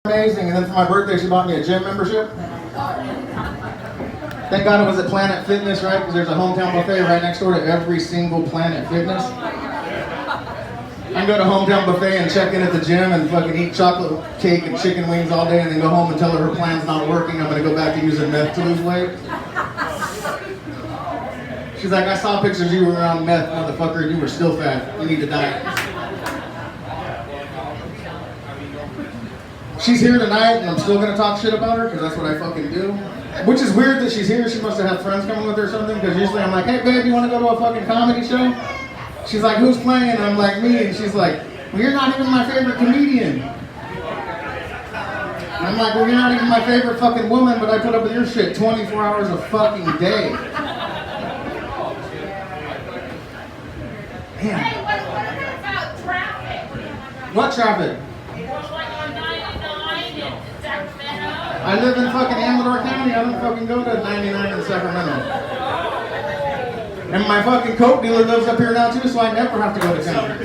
amazing, and then for my birthday she bought me a gym membership. Thank God it was at Planet Fitness, right? Because there's a hometown buffet right next door to every single Planet Fitness. I can go to hometown buffet and check in at the gym and fucking eat chocolate cake and chicken wings all day and then go home and tell her her plan's not working. I'm gonna go back to using meth to lose weight. She's like, I saw pictures of you around meth, motherfucker, and you were still fat. You need to diet. She's here tonight, and I'm still gonna talk shit about her, because that's what I fucking do. Which is weird that she's here. She must have had friends coming with her or something, because usually I'm like, hey babe, you wanna go to a fucking comedy show? She's like, who's playing? And I'm like, me. And she's like, well, you're not even my favorite comedian. And I'm like, well, you're not even my favorite fucking woman, but I put up with your shit 24 hours a fucking day. Man. Hey, what about traffic? What traffic? Like on 99 in Sacramento. I live in fucking Amador County. I don't fucking go to 99 in Sacramento. And my fucking coke dealer lives up here now too, so I never have to go to town.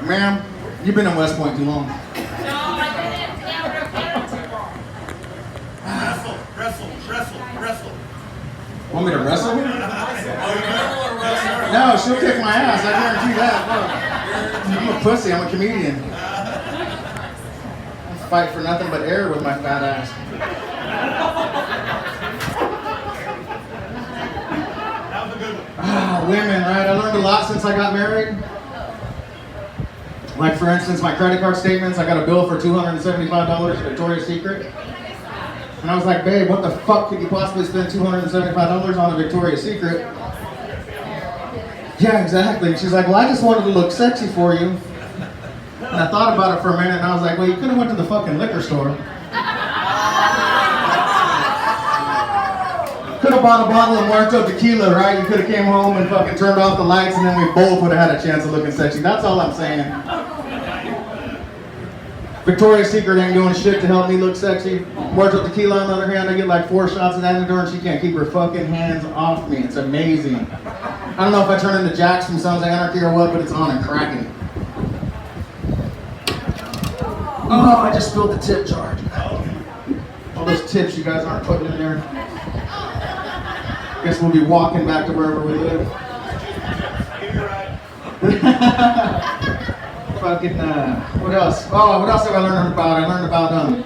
Ma'am, you've been in West Point too long. Wrestle. Want me to wrestle? No, she'll kick my ass, I guarantee that. Look, I'm a pussy, I'm a comedian. I fight for nothing but air with my fat ass. Ah, women, right? I learned a lot since I got married. Like for instance, my credit card statements, I got a bill for $275 at Victoria's Secret. And I was like, babe, what the fuck could you possibly spend $275 on a Victoria's Secret? Yeah, exactly. And she's like, well, I just wanted to look sexy for you. And I thought about it for a minute, and I was like, well, you could have went to the fucking liquor store. Could have bought a bottle of Muerto tequila, right? You could have came home and fucking turned off the lights, and then we both would have had a chance of looking sexy. That's all I'm saying. Victoria's Secret ain't doing shit to help me look sexy. Muerto tequila, on the other hand, I get like 4 shots of that in the door, and she can't keep her fucking hands off me. It's amazing. I don't know if I turn into Jax from Sons of Anarchy or what, but it's on and cracking. Oh, I just spilled the tip jar. All those tips you guys aren't putting in there. Guess we'll be walking back to wherever we live. Fucking, what else? Oh, what else have I learned about? I learned about, I'm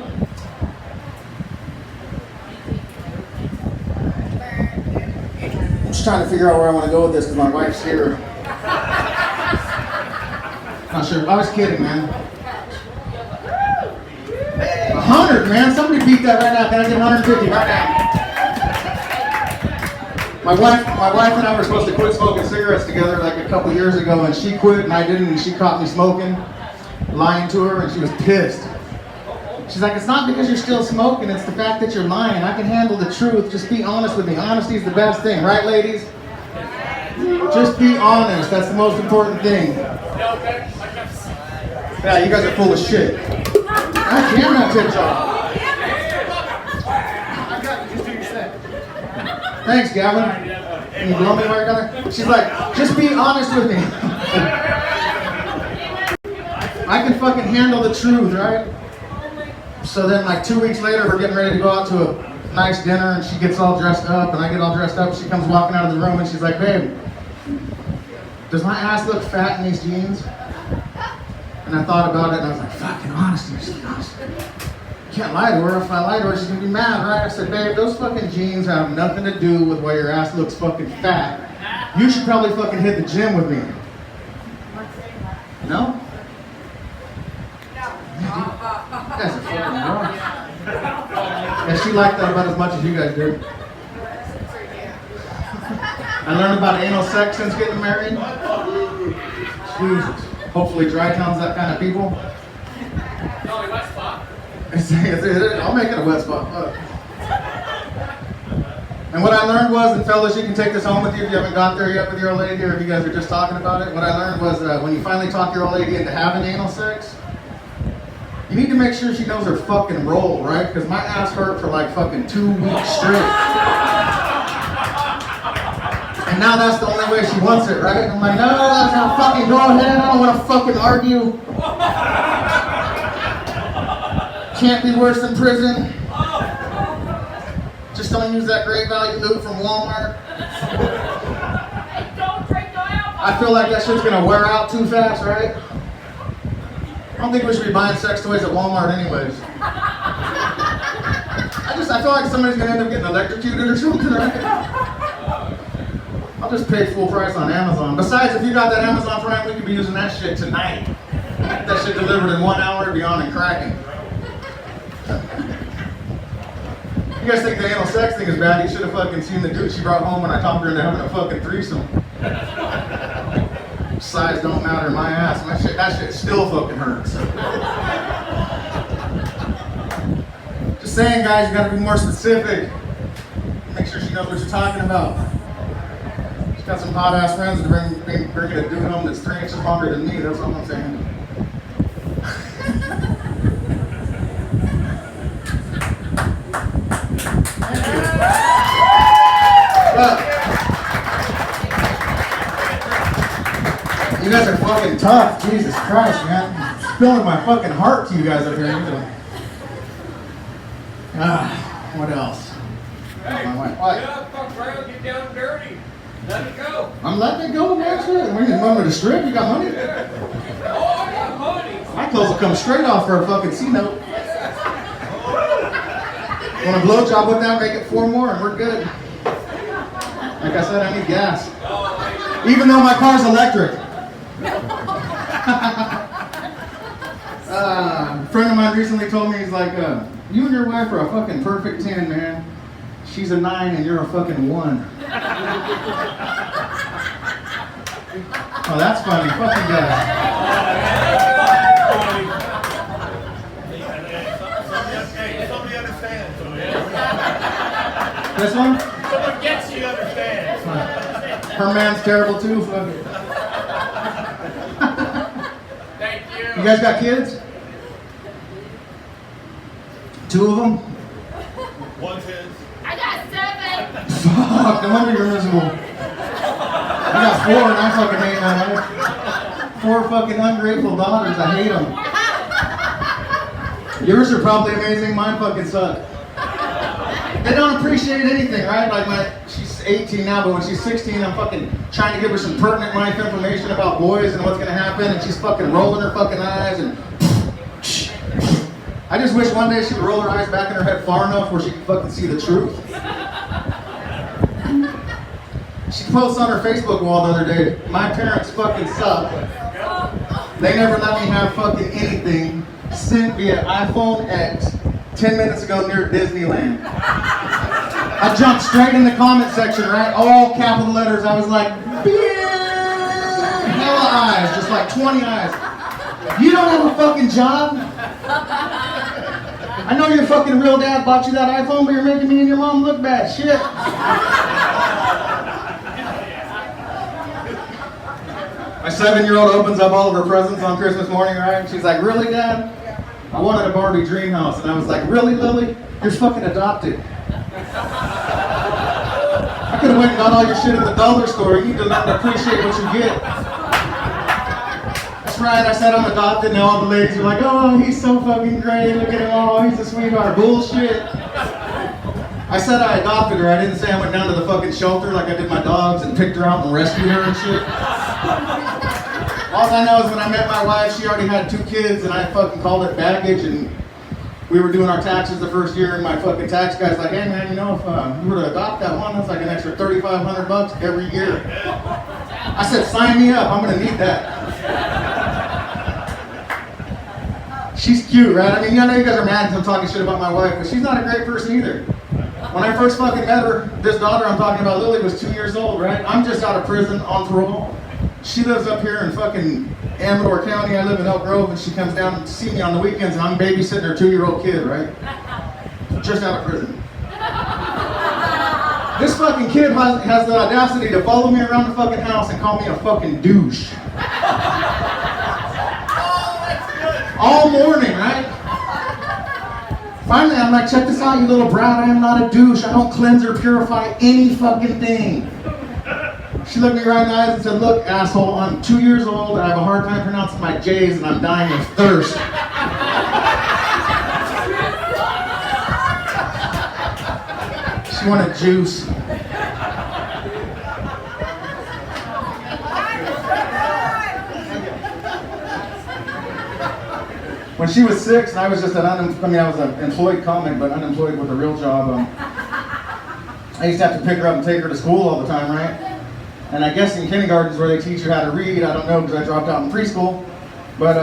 just trying to figure out where I want to go with this because my wife's here. Not sure. I was kidding, man. 100, man. Somebody beat that right now. Can I get 150 right now? My wife and I were supposed to quit smoking cigarettes together like a couple years ago, and she quit and I didn't, and she caught me smoking, lying to her, and she was pissed. She's like, it's not because you're still smoking, it's the fact that you're lying. I can handle the truth. Just be honest with me. Honesty is the best thing, right, ladies? Just be honest. That's the most important thing. Yeah, you guys are full of shit. I can not tip jar. Thanks, Gavin. Can you blow me while you're down there? She's like, just be honest with me. I can fucking handle the truth, right? So then like 2 weeks later, we're getting ready to go out to a nice dinner, and she gets all dressed up, and I get all dressed up. She comes walking out of the room, and she's like, babe, does my ass look fat in these jeans? And I thought about it, and I was like, fucking honesty. She's like, honest. Can't lie to her. If I lie to her, she's gonna be mad, right? I said, babe, those fucking jeans have nothing to do with why your ass looks fucking fat. You should probably fucking hit the gym with me. No? You guys are fucking wrong. And she liked that about as much as you guys did. I learned about anal sex since getting married. Jesus. Hopefully Drytown's that kind of people. I'll make it a wet spot. And what I learned was, and fellas, you can take this home with you if you haven't got there yet with your old lady, or if you guys are just talking about it. What I learned was when you finally talk your old lady into having anal sex, you need to make sure she knows her fucking role, right? Because my ass hurt for like fucking 2 weeks straight. And And now that's the only way she wants it, right? I'm like, no, that's not fucking go ahead. I don't want to fucking argue. Can't be worse than prison. Just don't use that great value loot from Walmart. Hey, don't drink no alcohol. I feel like that shit's gonna wear out too fast, right? I don't think we should be buying sex toys at Walmart anyways. I feel like somebody's gonna end up getting electrocuted or something, right? I'll just pay full price on Amazon. Besides, if you got that Amazon Prime, we could be using that shit tonight. That shit delivered in 1 hour, it'd be on and cracking. You guys think the anal sex thing is bad? You should have fucking seen the dude she brought home when I talked her into having a fucking threesome. Size don't matter in my ass. That shit still fucking hurts. Just saying, guys, you gotta be more specific. Make sure she knows what you're talking about. She's got some hot ass friends to bring a dude home that's 3 inches longer than me. That's all I'm saying. You guys are fucking tough. Jesus Christ, man. I'm spilling my fucking heart to you guys up here. What else? Hey, What? get up, fuck around, get down dirty. Let it go. I'm letting it go, man. Shit. When you want me to strip, you got money? Oh, I got money. My clothes will come straight off for a fucking C-note. Want a blowjob with that? Make it 4 more and we're good. Like I said, I need gas. Even though my car's electric. A friend of mine recently told me, he's like, you and your wife are a fucking perfect 10, man. She's a 9 and you're a fucking 1. Oh, that's funny. Fucking guy. Somebody understands. This one? Someone gets you, understands. Her man's terrible too. Fuck it. Thank you. You guys got kids? 2 of them? One's his. I got 7. Fuck, no wonder you're miserable. I got 4 and I fucking hate my life. 4 fucking ungrateful daughters, I hate them. Yours are probably amazing, mine fucking suck. They don't appreciate anything, right? Like she's 18 now, but when she's 16, I'm fucking trying to give her some pertinent life information about boys and what's gonna happen, and she's fucking rolling her fucking eyes and I just wish one day she would roll her eyes back in her head far enough where she could fucking see the truth. She posts on her Facebook wall the other day, my parents fucking suck. They never let me have fucking anything sent via iPhone X 10 minutes ago near Disneyland. I jumped straight in the comment section, right? All capital letters. I was like, hella eyes, just like 20 eyes. You don't have a fucking job? I know your fucking real dad bought you that iPhone, but you're making me and your mom look bad. Shit. My 7-year-old opens up all of her presents on Christmas morning, right? And she's like, really, Dad? I wanted a Barbie dream house. And I was like, really, Lily? You're fucking adopted. I could have went and got all your shit at the dollar store. You need to learn to appreciate what you get. That's right, I said I'm adopted. Now all the ladies are like, oh, he's so fucking great. Look at him. Oh, he's a sweetheart. Bullshit. I said I adopted her. I didn't say I went down to the fucking shelter like I did my dogs and picked her out and rescued her and shit. All I know is when I met my wife, she already had 2 kids and I fucking called it baggage, and we were doing our taxes the first year and my fucking tax guy's like, hey man, you know, if you were to adopt that one, that's like an extra $3,500 every year. I said, sign me up, I'm gonna need that. She's cute, right? I mean, I know you guys are mad because I'm talking shit about my wife, but she's not a great person either. When I first fucking met her, this daughter I'm talking about, Lily, was 2 years old, right? I'm just out of prison on parole. She lives up here in fucking Amador County. I live in Elk Grove, and she comes down to see me on the weekends, and I'm babysitting her 2-year-old kid, right? Just out of prison. This fucking kid has the audacity to follow me around the fucking house and call me a fucking douche. All morning, right? Finally, I'm like, check this out, you little brat. I am not a douche. I don't cleanse or purify any fucking thing. She looked me right in the eyes and said, look, asshole, I'm 2 years old, I have a hard time pronouncing my J's, and I'm dying of thirst. She wanted juice. When she was 6, and I was just I was an employed comic, but unemployed with a real job. I used to have to pick her up and take her to school all the time, right? And I guess in kindergarten is where they teach you how to read. I don't know because I dropped out in preschool. But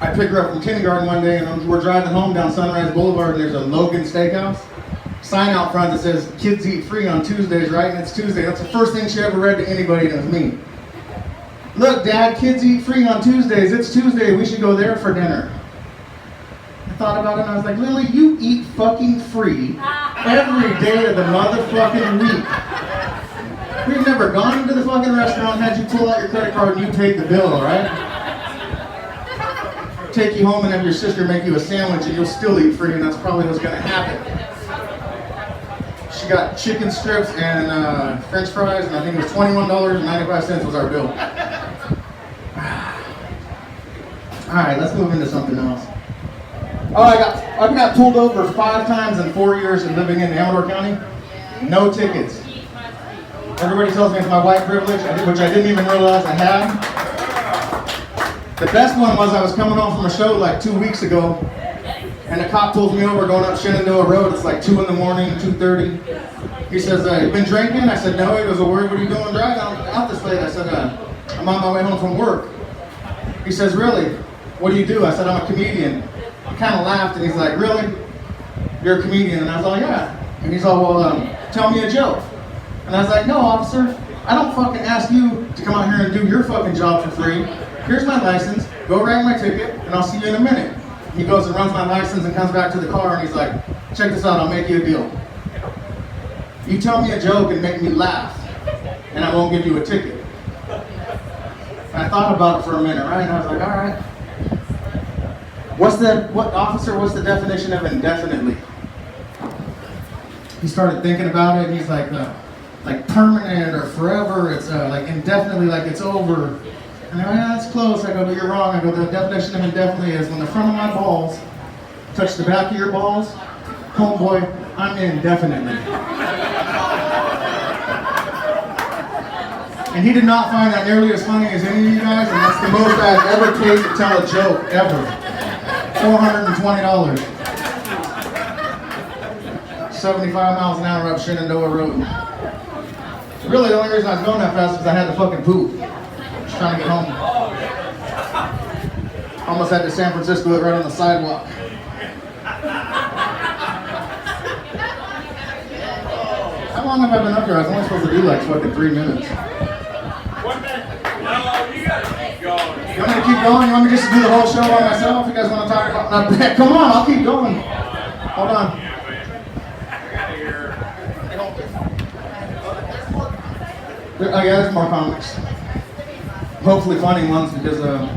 I picked her up from kindergarten one day, and we're driving home down Sunrise Boulevard, and there's a Logan Steakhouse sign out front that says kids eat free on Tuesdays, right? And it's Tuesday. That's the first thing she ever read to anybody, and it was me. Look, Dad, kids eat free on Tuesdays. It's Tuesday. We should go there for dinner. I thought about it and I was like, Lily, you eat fucking free every day of the motherfucking week. We've never gone into the fucking restaurant, had you pull out your credit card and you paid the bill, all right? Take you home and have your sister make you a sandwich and you'll still eat free, and that's probably what's gonna happen. She got chicken strips and French fries, and I think it was $21.95 was our bill. All right, let's move into something else. Oh, I've got pulled over 5 times in 4 years of living in Amador County. No tickets. Everybody tells me it's my white privilege, which I didn't even realize I had. The best one was I was coming home from a show like 2 weeks ago, and a cop pulls me over going up Shenandoah Road. It's like 2 in the morning, 2:30. He says, you been drinking? I said, no. He goes, well, what are you doing driving out this late? I said, I'm on my way home from work. He says, really? What do you do? I said, I'm a comedian. He kind of laughed, and he's like, really? You're a comedian? And I was like, yeah. And he's all, well, tell me a joke. And I was like, no, officer, I don't fucking ask you to come out here and do your fucking job for free. Here's my license, go write my ticket, and I'll see you in a minute. He goes and runs my license and comes back to the car, and he's like, check this out, I'll make you a deal. You tell me a joke and make me laugh, and I won't give you a ticket. And I thought about it for a minute, right? And I was like, all right. What's the definition of indefinitely? He started thinking about it, and he's like permanent or forever. It's like indefinitely, like it's over. And I go, yeah, that's close. I go, but you're wrong. I go, the definition of indefinitely is when the front of my balls touch the back of your balls, homeboy, I'm in indefinitely. And he did not find that nearly as funny as any of you guys, and that's the most I've ever paid to tell a joke, ever. $420. 75 miles an hour up Shenandoah Road. Really, the only reason I was going that fast is because I had to fucking poop. Just trying to get home. Almost had to San Francisco right on the sidewalk. How long have I been up here? I was only supposed to do like fucking 3 minutes. 1 minute. No, you gotta keep going. You want me to keep going? You want me just to do the whole show by myself? You guys want to talk about that? Come on, I'll keep going. Hold on. Oh yeah, there's more comics. Hopefully funny ones, because I'm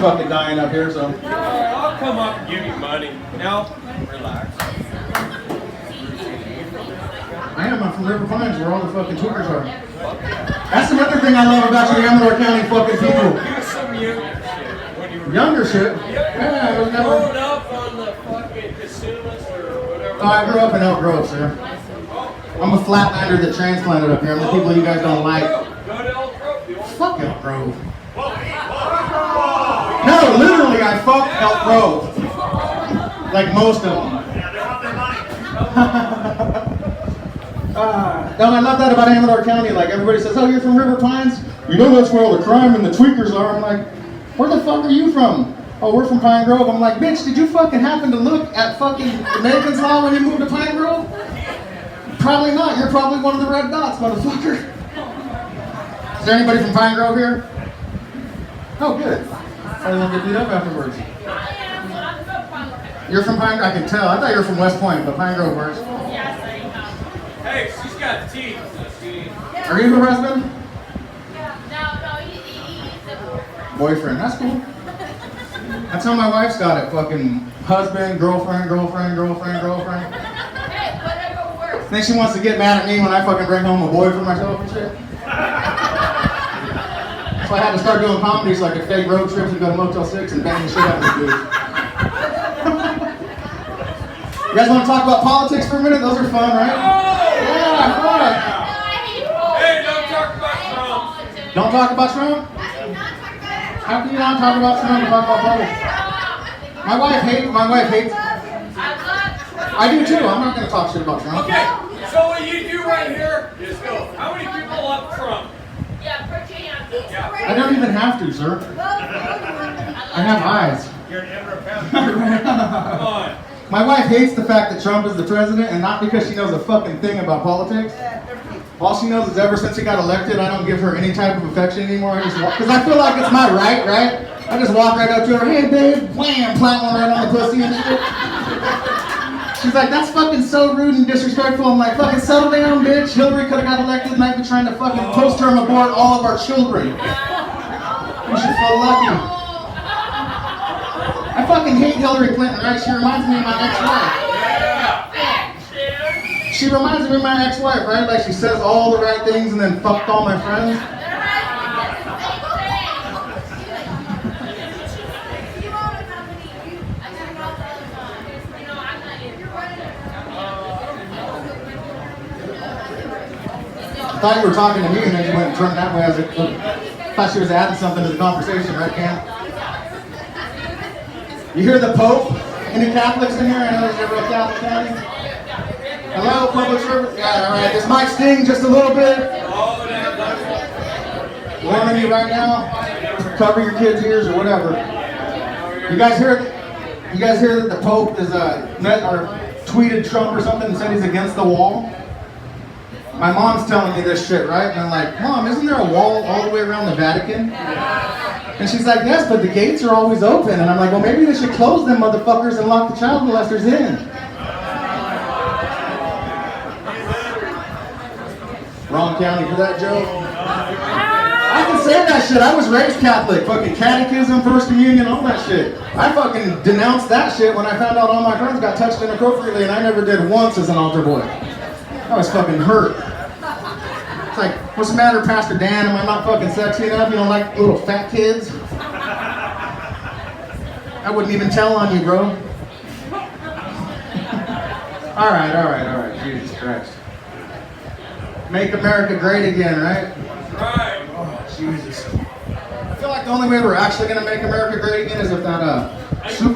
fucking dying up here, so. I'll come up and give you money. No, relax. I am. I'm from River Pines, where all the fucking tweakers are. That's another thing I love about you Amador County fucking people. You some younger shit. When you were Younger shit? Yeah, I was never. growing up on the fucking casinos or whatever. Oh, I grew up in Elk Grove, sir. I'm a flatlander that transplanted up here. I'm the people you guys don't like. Go to Elk Grove. The old Fuck Elk Grove. No, literally, I fucked Elk Grove. Like most of them. No, I love that about Amador County. Like, everybody says, oh, you're from River Pines? You know that's where all the crime and the tweakers are. I'm like, where the fuck are you from? Oh, we're from Pine Grove. I'm like, bitch, did you fucking happen to look at fucking Americans Law when you moved to Pine Grove? Probably not. You're probably one of the red dots, motherfucker. Is there anybody from Pine Grove here? Oh, good. I didn't get beat up afterwards. I am, but I'm from Pine. You're from Pine Grove? I can tell. I thought you were from West Point, but Pine Grove works. Yes, I am. Hey, she's got teeth. See? Are you her husband? No, he's a boyfriend. Boyfriend. That's cool. That's how my wife's got it. Fucking husband, girlfriend, girlfriend, girlfriend, girlfriend. Hey, whatever works. Then she wants to get mad at me when I fucking bring home a boy for myself and shit. So I had to start doing comedy so I could fake road trips and go to Motel 6 and bang the shit out of the dudes. You guys want to talk about politics for a minute? Those are fun, right? Yeah, fun. Hey, don't talk about Trump. Don't talk about Trump? How can you not talk about Trump and talk about politics? My wife hates. I do too. I'm not going to talk shit about Trump. Okay, so what you do right here is go. How many people love Trump? Yeah, put your hands up. Yeah. I don't even have to, sir. I have eyes. You're an ever-a-pound. Come on. My wife hates the fact that Trump is the president, and not because she knows a fucking thing about politics. All she knows is ever since he got elected, I don't give her any type of affection anymore. I just walk, because I feel like it's my right? I just walk right up to her, hey babe, wham, plant one right on the pussy and shit. She's like, that's fucking so rude and disrespectful. I'm like, fucking settle down, bitch. Hillary could have got elected and I'd be trying to fucking post-term abort all of our children. You should feel lucky. I fucking hate Hillary Clinton, right? She reminds me of my ex-wife. She reminds me of my ex-wife, right? Like she says all the right things and then fucked all my friends. I thought you were talking to me and then you went and turned that way. I thought she was adding something to the conversation, right, Cam? You hear the Pope? Any Catholics in here? I know there's a real Catholic county. Hello, public service? Yeah, all right. This might sting just a little bit. Warning you right now. Cover your kids' ears or whatever. You guys hear that the Pope is tweeted Trump or something and said he's against the wall? My mom's telling me this shit, right? And I'm like, Mom, isn't there a wall all the way around the Vatican? And she's like, yes, but the gates are always open. And I'm like, well, maybe they should close them motherfuckers and lock the child molesters in. Wrong county for that joke. I can say that shit. I was raised Catholic. Fucking catechism, first communion, all that shit. I fucking denounced that shit when I found out all my friends got touched inappropriately and I never did once as an altar boy. I was fucking hurt. It's like, what's the matter, Pastor Dan? Am I not fucking sexy enough? You don't like little fat kids? I wouldn't even tell on you, bro. All right. Jesus Christ. Make America great again, right? Right. Oh, Jesus. I feel like the only way we're actually going to make America great again is if that, I can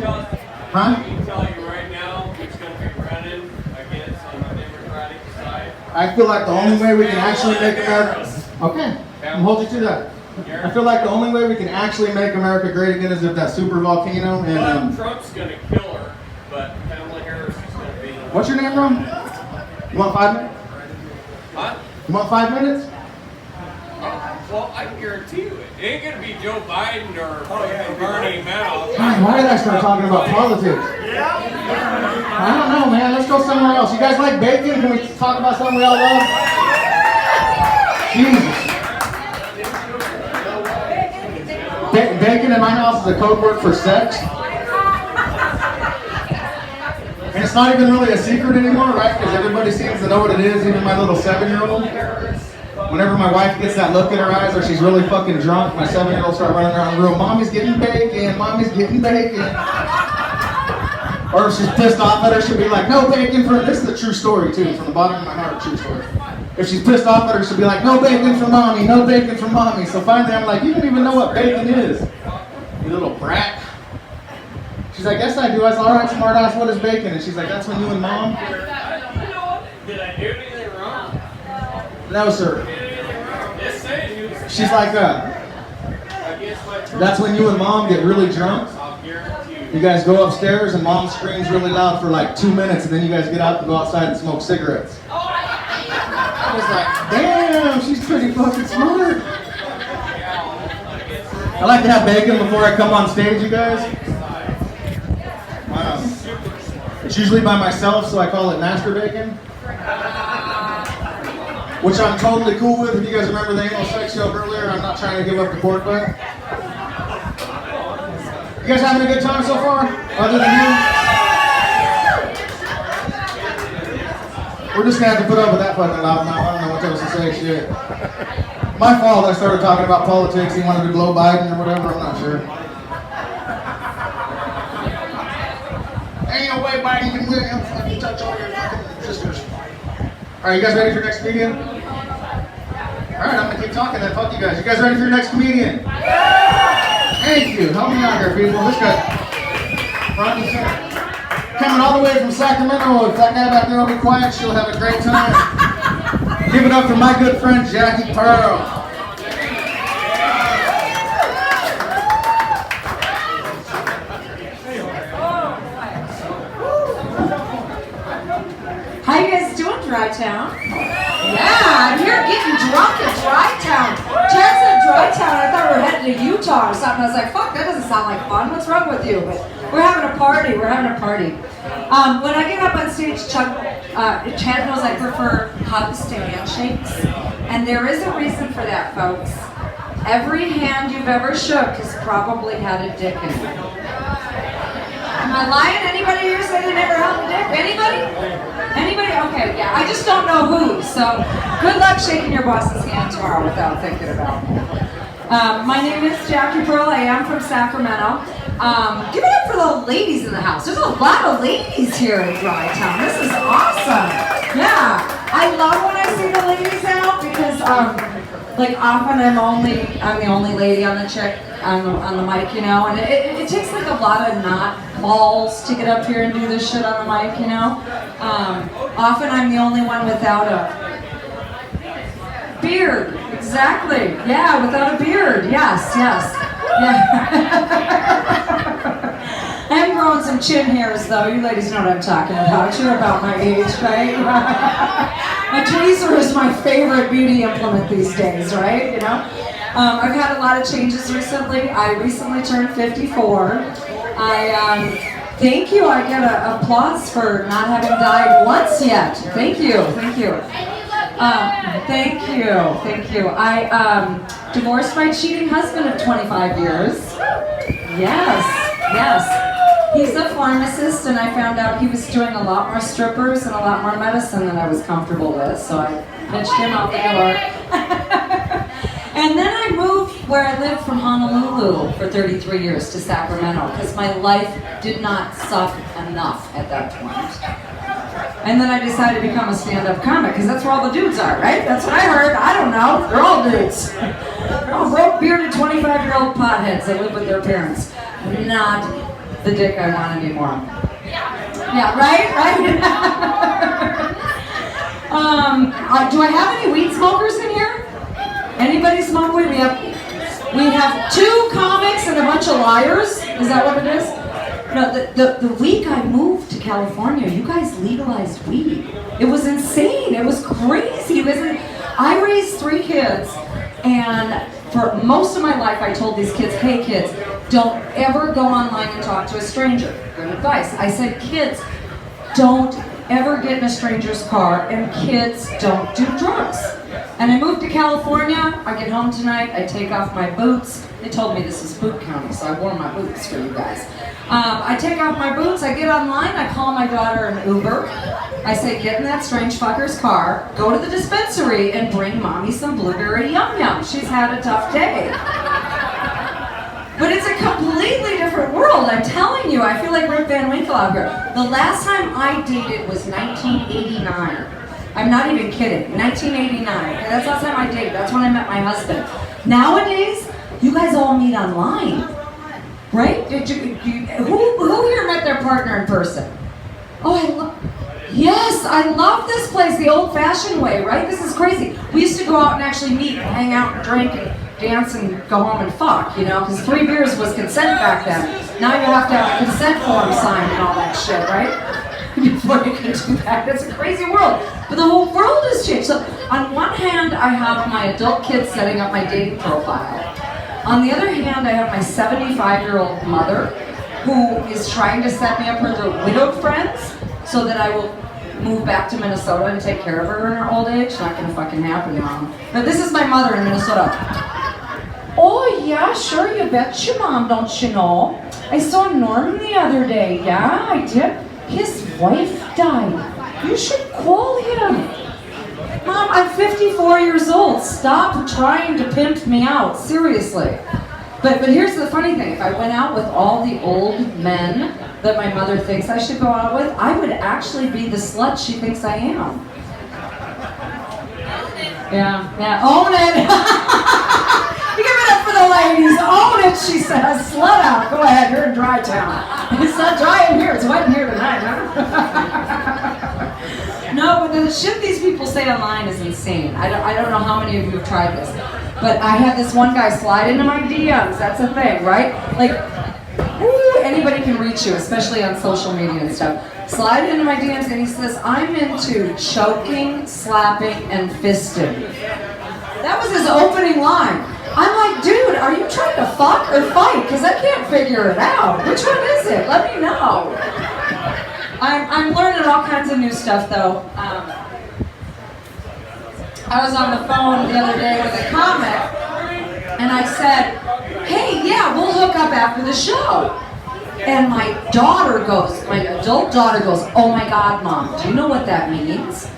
tell you right now who's going to be running against on the Democratic side. I feel like the only way we can actually make America... Okay, I'm holding you to that. I feel like the only way we can actually make America great again is if that super volcano and... Trump's going to kill her, but Kamala Harris is going to be... What's your name, Ron? You want 5 minutes? Huh? You want 5 minutes? Well, I can guarantee you it ain't going to be Joe Biden or Bernie Madoff. God, why did I start talking about politics? I don't know, man. Let's go somewhere else. You guys like bacon? Can we talk about something we all love? Jesus. Bacon in my house is a code word for sex. And it's not even really a secret anymore, right? Because everybody seems to know what it is, even my little 7-year-old. Whenever my wife gets that look in her eyes or she's really fucking drunk, my 7-year-old start running around the room, Mommy's getting bacon, Mommy's getting bacon. Or if she's pissed off at her, she'll be like, no bacon for... This is a true story, too, from the bottom of my heart, true story. If she's pissed off at her, she'll be like, no bacon for Mommy, no bacon for Mommy. So finally I'm like, you don't even know what bacon is, you little brat. She's like, yes I do. I said, all right, smart ass, what is bacon? And she's like, that's when you and Mom... Did I do anything wrong? No, sir. Just saying. She's like, that's when you and Mom get really drunk. You guys go upstairs and Mom screams really loud for like 2 minutes and then you guys get out and go outside and smoke cigarettes. I was like, damn, she's pretty fucking smart. I like to have bacon before I come on stage, you guys. It's usually by myself, so I call it master bacon. Which I'm totally cool with. If you guys remember the anal sex joke earlier, I'm not trying to give up the pork butt. You guys having a good time so far? Other than you? We're just gonna have to put up with that fucking loud mouth. I don't know what else to say. Shit. My fault. I started talking about politics. He wanted to blow Biden or whatever. I'm not sure. Ain't no way Biden can win. He'll fucking touch all your fucking sisters. All right, you guys ready for next comedian? All right, I'm gonna keep talking then. Fuck you guys. You guys ready for your next comedian? Thank you. Help me out here, people. This guy, front and center. Coming all the way from Sacramento. If that guy back there will be quiet, she'll have a great time. Give it up for my good friend, Jackie Pearl. How you guys doing, Drytown? Yeah, I'm here getting drunk in Drytown. Chad said Drytown, I thought we were headed to Utah or something. I was like, fuck, that doesn't sound like fun. What's wrong with you? But we're having a party. When I get up on stage, Chad knows I prefer hugs to handshakes. And there is a reason for that, folks. Every hand you've ever shook has probably had a dick in it. Am I lying? Anybody here say they never held a dick? Anybody? Anybody? Okay, yeah. I just don't know who. So good luck shaking your boss's hand tomorrow without thinking about it. My name is Jackie Pearl. I am from Sacramento. Give it up for the ladies in the house. There's a lot of ladies here in Drytown. This is awesome. Yeah. I love when I see the ladies out because like often I'm the only lady on the mic, you know, and it takes like a lot of not balls to get up here and do this shit on the mic, you know. Often I'm the only one without a beard. Exactly. Yeah, without a beard. Yes. Yeah. I'm growing some chin hairs though. You ladies know what I'm talking about. You're about my age, right? A tweezer is my favorite beauty implement these days, right? You know? I've had a lot of changes recently. I recently turned 54. Thank you. I get an applause for not having died once yet. Thank you. Thank you. I divorced my cheating husband of 25 years. Yes. He's a pharmacist, and I found out he was doing a lot more strippers and a lot more medicine than I was comfortable with, so I pitched him out the door. And then I moved where I lived from Honolulu for 33 years to Sacramento, because my life did not suck enough at that point. And then I decided to become a stand-up comic, because that's where all the dudes are, right? That's what I heard. I don't know. They're all dudes. They're all broke, bearded, 25-year-old potheads that live with their parents. Not the dick I want anymore. Yeah, right? Do I have any weed smokers in here? Anybody smoke weed? We have 2 comics and a bunch of liars. Is that what it is? No, the week I moved to California, you guys legalized weed. It was insane. It was crazy. I raised 3 kids, and for most of my life I told these kids, hey kids, don't ever go online and talk to a stranger. Good advice. I said, kids, don't ever get in a stranger's car, and kids don't do drugs. And I moved to California. I get home tonight, I take off my boots. They told me this is boot county, so I wore my boots for you guys. I take off my boots, I get online, I call my daughter an Uber. I say, get in that strange fucker's car, go to the dispensary, and bring mommy some blueberry yum yum. She's had a tough day. But it's a completely different world, I'm telling you. I feel like Rip Van Winkle out here. The last time I dated was 1989. I'm not even kidding, 1989. That's the last time I dated, that's when I met my husband. Nowadays, you guys all meet online, right? Who here met their partner in person? Oh, yes, I love this place, the old-fashioned way, right? This is crazy. We used to go out and actually meet and hang out and drink and dance and go home and fuck, you know, because 3 beers was consent back then. Now you have to have a consent form signed and all that shit, right? Before you can do that. It's a crazy world. But the whole world has changed. So on one hand, I have my adult kids setting up my dating profile. On the other hand, I have my 75-year-old mother who is trying to set me up with her widowed friends so that I will move back to Minnesota and take care of her in her old age. Not gonna fucking happen, Mom. But this is my mother in Minnesota. Oh yeah, sure, you betcha, Mom, don't you know? I saw Norm the other day. Yeah, I did. His wife died. You should call him. Mom, I'm 54 years old. Stop trying to pimp me out. Seriously. But here's the funny thing. If I went out with all the old men that my mother thinks I should go out with, I would actually be the slut she thinks I am. Yeah, own it. Give it up for the ladies. Own it, she says. Slut out. Go ahead, you're in Drytown. It's not dry in here, it's wet in here tonight, huh? No, but the shit these people say online is insane. I don't know how many of you have tried this. But I had this one guy slide into my DMs. That's a thing, right? Like, anybody can reach you, especially on social media and stuff. Slide into my DMs and he says, I'm into choking, slapping, and fisting. That was his opening line. I'm like, dude, are you trying to fuck or fight? Because I can't figure it out. Which one is it? Let me know. I'm learning all kinds of new stuff, though. I was on the phone the other day with a comic, and I said, hey, yeah, we'll hook up after the show. And my adult daughter goes, oh my God, Mom, do you know what that means?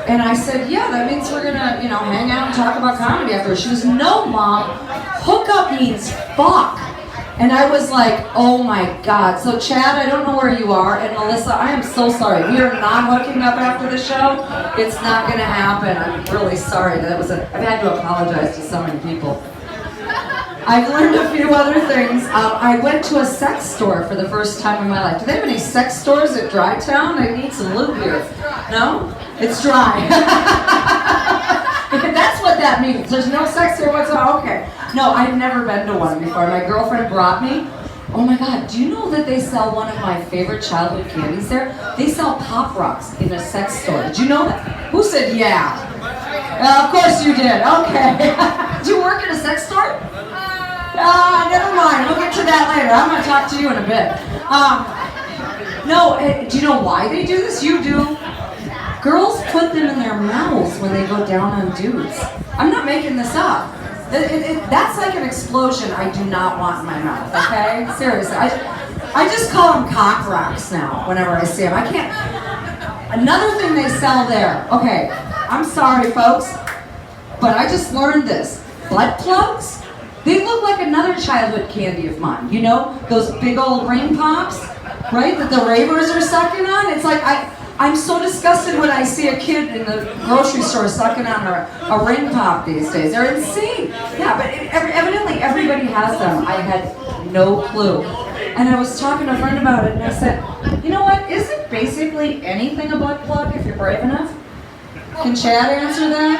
And I said, yeah, that means we're gonna, hang out and talk about comedy after. She goes, no, Mom, hook up means fuck. And I was like, oh my God. So Chad, I don't know where you are, and Melissa, I am so sorry. We are not hooking up after the show. It's not gonna happen. I'm really sorry. I've had to apologize to so many people. I've learned a few other things. I went to a sex store for the first time in my life. Do they have any sex stores at Drytown? I need some loot here. No? It's dry. That's what that means. There's no sex here whatsoever. Okay. No, I've never been to one before. My girlfriend brought me. Oh my God, do you know that they sell one of my favorite childhood candies there? They sell Pop Rocks in a sex store. Did you know that? Who said yeah? Of course you did. Okay. Do you work at a sex store? Never mind. We'll get to that later. I'm going to talk to you in a bit. No, do you know why they do this? You do. Girls put them in their mouths when they go down on dudes. I'm not making this up. That's like an explosion I do not want in my mouth, okay? Seriously. I just call them cock rocks now whenever I see them. I can't. Another thing they sell there. Okay, I'm sorry, folks, but I just learned this. Butt plugs? They look like another childhood candy of mine. You know, those big old ring pops, right, that the ravers are sucking on? It's like, I'm so disgusted when I see a kid in the grocery store sucking on a ring pop these days. They're insane. Yeah, but evidently everybody has them. I had no clue. And I was talking to a friend about it, and I said, you know what, isn't basically anything a butt plug if you're brave enough? Can Chad answer that?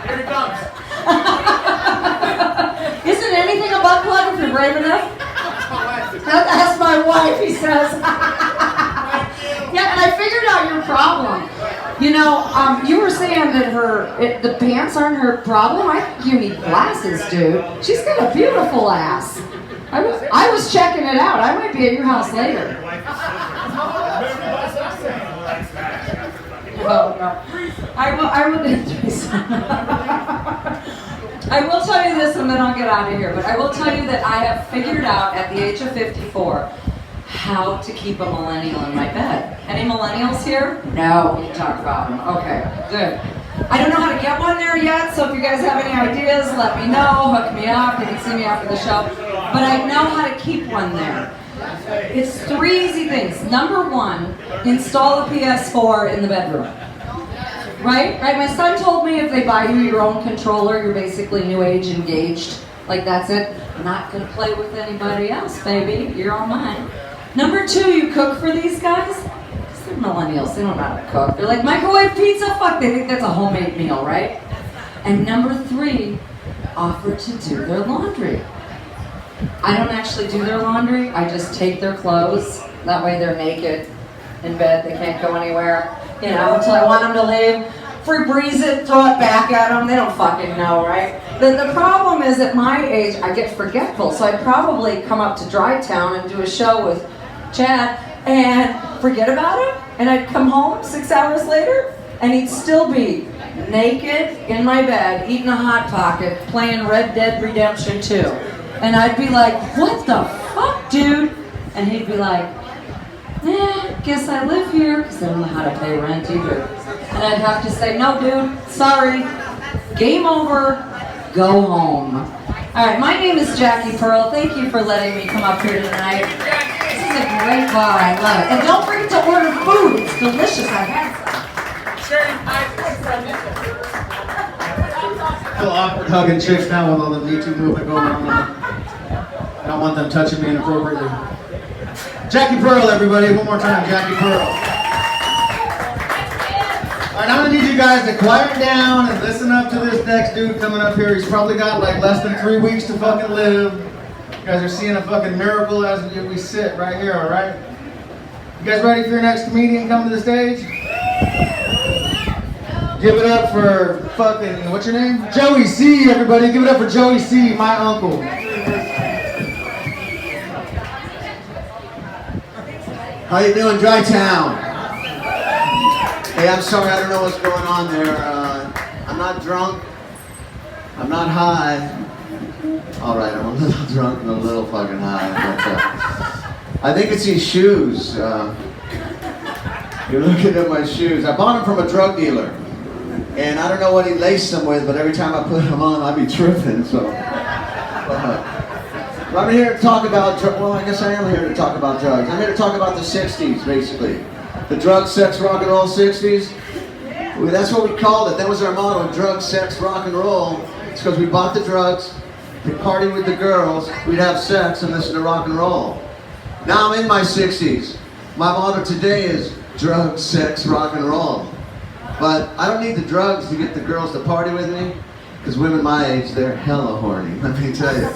Here it comes. Isn't anything a butt plug if you're brave enough? That's my wife, he says. Yeah, and I figured out your problem. You know, you were saying that the pants aren't her problem. I think you need glasses, dude. She's got a beautiful ass. I was checking it out. I might be at your house later. Oh, no. I will tell you this and then I'll get out of here, but I will tell you that I have figured out at the age of 54 how to keep a millennial in my bed. Any millennials here? No, we can talk about them. Okay, good. I don't know how to get one there yet, so if you guys have any ideas, let me know, hook me up, you can see me after the show. But I know how to keep one there. It's 3 easy things. Number 1, install a PS4 in the bedroom. Right? My son told me if they buy you your own controller, you're basically new age engaged. Like, that's it. I'm not going to play with anybody else, baby. You're all mine. Number 2, you cook for these guys. Because they're millennials. They don't know how to cook. They're like, microwave pizza? Fuck, they think that's a homemade meal, right? And number 3, offer to do their laundry. I don't actually do their laundry. I just take their clothes. That way they're naked in bed. They can't go anywhere. You know, until I want them to leave. Febreze it, throw it back at them. They don't fucking know, right? The problem is at my age, I get forgetful. So I'd probably come up to Drytown and do a show with Chad and forget about it. And I'd come home 6 hours later and he'd still be naked in my bed, eating a Hot Pocket, playing Red Dead Redemption 2. And I'd be like, what the fuck, dude? And he'd be like, guess I live here, because they don't know how to pay rent either. And I'd have to say, no dude, sorry, game over, go home. All right, my name is Jackie Pearl. Thank you for letting me come up here tonight. This is a great bar, I love it. And don't forget to order food, it's delicious, I had I feel awkward hugging chicks now with all the Me Too movement going on. I don't want them touching me inappropriately. Jackie Pearl, everybody. One more time, Jackie Pearl. All right, I'm going to need you guys to quiet down and listen up to this next dude coming up here. He's probably got like less than 3 weeks to fucking live. You guys are seeing a fucking miracle as we sit right here, all right? You guys ready for your next comedian coming to the stage? Give it up for fucking, what's your name? Joey C, everybody. Give it up for Joey C, my uncle. How you doing, Drytown? Hey, I'm sorry, I don't know what's going on there. I'm not drunk. I'm not high. All right, I'm a little drunk and a little fucking high. But, I think it's these shoes. You're looking at my shoes. I bought them from a drug dealer. And I don't know what he laced them with, but every time I put them on, I'd be tripping, so. I'm here to talk about, well, I guess I am here to talk about drugs. I'm here to talk about the 60s, basically. The drug, sex, rock and roll 60s. Well, that's what we called it. That was our motto, drug, sex, rock and roll. It's because we bought the drugs, we'd party with the girls, we'd have sex and listen to rock and roll. Now I'm in my 60s. My motto today is drug, sex, rock and roll. But I don't need the drugs to get the girls to party with me, because women my age, they're hella horny, let me tell you.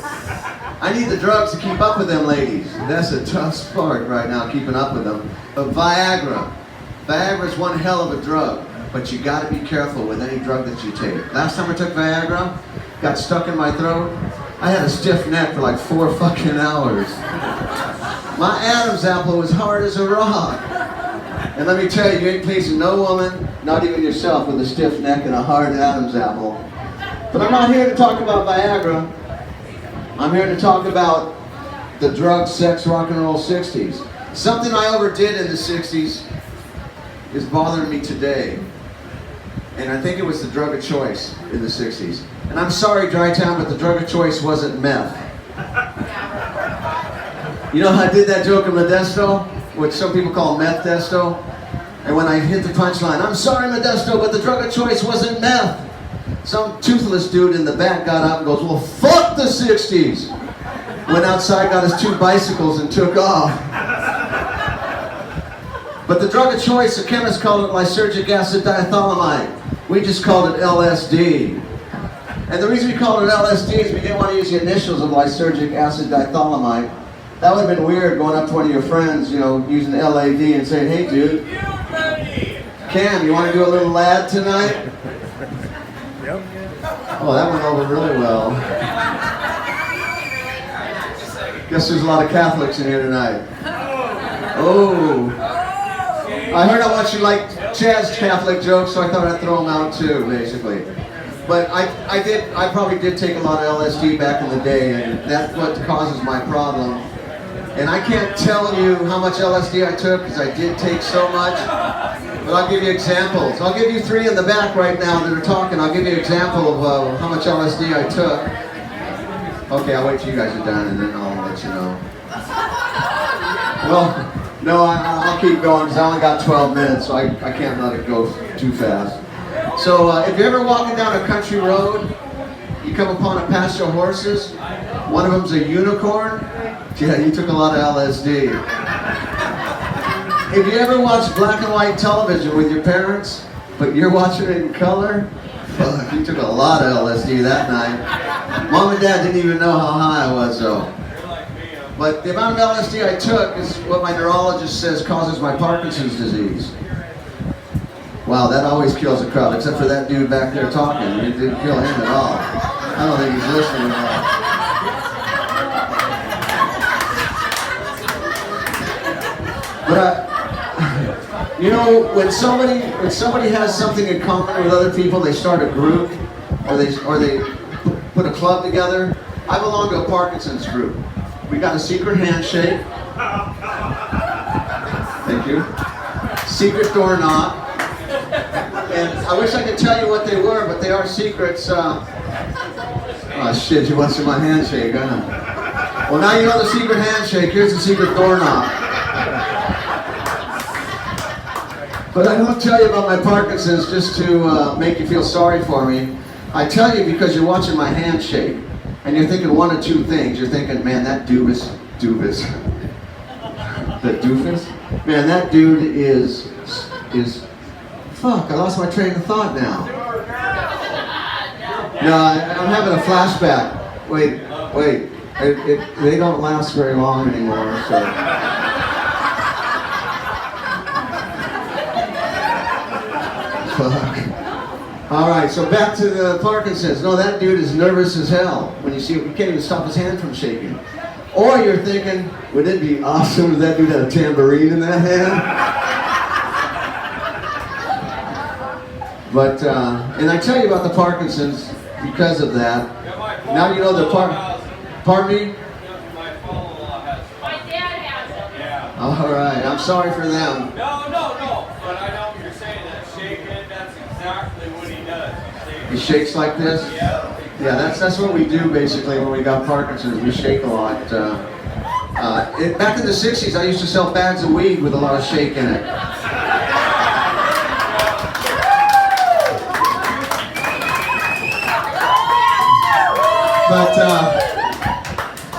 I need the drugs to keep up with them ladies. That's a tough sport right now, keeping up with them. But Viagra. Viagra's one hell of a drug, but you gotta be careful with any drug that you take. Last time I took Viagra, got stuck in my throat. I had a stiff neck for like 4 fucking hours. My Adam's apple was hard as a rock. And let me tell you, you ain't pleasing no woman, not even yourself, with a stiff neck and a hard Adam's apple. But I'm not here to talk about Viagra. I'm here to talk about the drug, sex, rock and roll 60s. Something I overdid in the 60s is bothering me today. And I think it was the drug of choice in the 60s. And I'm sorry, Drytown, but the drug of choice wasn't meth. You know how I did that joke in Modesto, which some people call meth desto? And when I hit the punchline, I'm sorry, Modesto, but the drug of choice wasn't meth. Some toothless dude in the back got up and goes, well, fuck the 60s. Went outside, got his 2 bicycles and took off. But the drug of choice, the chemists called it lysergic acid diethylamide. We just called it LSD. And the reason we called it LSD is we didn't want to use the initials of lysergic acid diethylamide. That would have been weird going up to one of your friends, you know, using LAD and saying, hey dude, Cam, you want to do a little lad tonight? Oh, that went over really well. Guess there's a lot of Catholics in here tonight. Oh. I heard how much you like Chad's Catholic jokes, so I thought I'd throw them out too, basically. But I probably did take a lot of LSD back in the day, and that's what causes my problem. And I can't tell you how much LSD I took, because I did take so much. But I'll give you examples. I'll give you 3 in the back right now that are talking. I'll give you an example of how much LSD I took. Okay, I'll wait till you guys are done and then I'll let you know. Well, no, I'll keep going because I only got 12 minutes, so I can't let it go too fast. So if you're ever walking down a country road, you come upon a pasture of horses, one of them's a unicorn, yeah, you took a lot of LSD. If you ever watch black and white television with your parents, but you're watching it in color, fuck, you took a lot of LSD that night. Mom and Dad didn't even know how high I was though. But the amount of LSD I took is what my neurologist says causes my Parkinson's disease. Wow, that always kills a crowd, except for that dude back there talking. It didn't kill him at all. I don't think he's listening at all. But you know, when somebody has something in common with other people, they start a group, or they put a club together. I belong to a Parkinson's group. We got a secret handshake. Thank you. secret door knob. And I wish I could tell you what they were, but they are secrets. Oh shit, you want some of my handshake, huh? Well, now you know the secret handshake. Here's the secret doorknob. But I don't tell you about my Parkinson's just to make you feel sorry for me. I tell you because you're watching my handshake, and you're thinking one of two things. You're thinking, man, that doofus. That doofus? Man, that dude is. Fuck, I lost my train of thought now. No, I'm having a flashback. Wait. They don't last very long anymore, so. Fuck. All right, so back to the Parkinson's. No, that dude is nervous as hell. When you see it, you can't even stop his hand from shaking. Or you're thinking, would it be awesome if that dude had a tambourine in that hand? But, and I tell you about the Parkinson's because of that. Now you know the Pardon me? My father-in-law has. My dad has it. Yeah. All right, I'm sorry for them. No. But I know what you're saying. That shaking, that's exactly what he does. He shakes like this? Yeah. Yeah, that's what we do basically when we got Parkinson's. We shake a lot. Back in the 60s, I used to sell bags of weed with a lot of shake in it.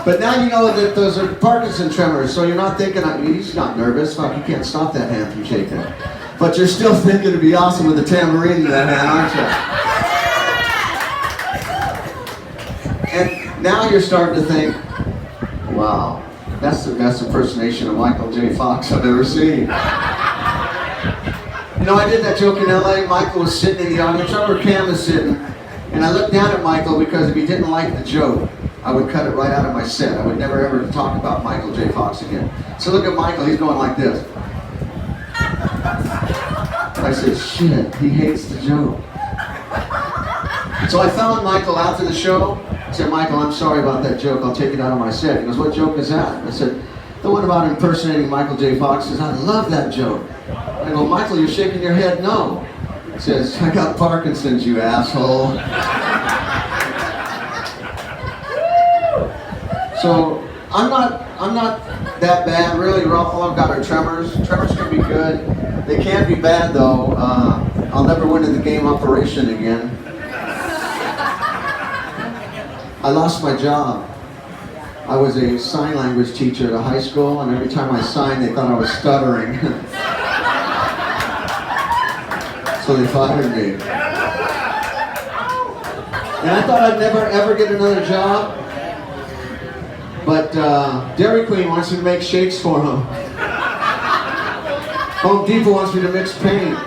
But now you know that those are Parkinson tremors, so you're not thinking, he's not nervous, fuck, you can't stop that hand from shaking. But you're still thinking it'd be awesome with a tambourine in that hand, aren't you? And now you're starting to think, wow, that's the best impersonation of Michael J. Fox I've ever seen. You know, I did that joke in LA. Michael was sitting in the audience, where Cam is sitting, and I looked down at Michael because if he didn't like the joke, I would cut it right out of my set. I would never ever talk about Michael J. Fox again. So look at Michael, he's going like this. I said, shit, he hates the joke. So I found Michael after the show. I said, Michael, I'm sorry about that joke. I'll take it out of my set. He goes, what joke is that? I said, the one about impersonating Michael J. Fox. He says, I love that joke. I go, Michael, you're shaking your head no. He says, I got Parkinson's, you asshole. So I'm not that bad really. All I've got are tremors. Tremors can be good. They can be bad though. I'll never win in the game operation again. I lost my job. I was a sign language teacher at a high school, and every time I signed, they thought I was stuttering. So they fired me. And I thought I'd never ever get another job. But Dairy Queen wants me to make shakes for them. Home Depot wants me to mix paint.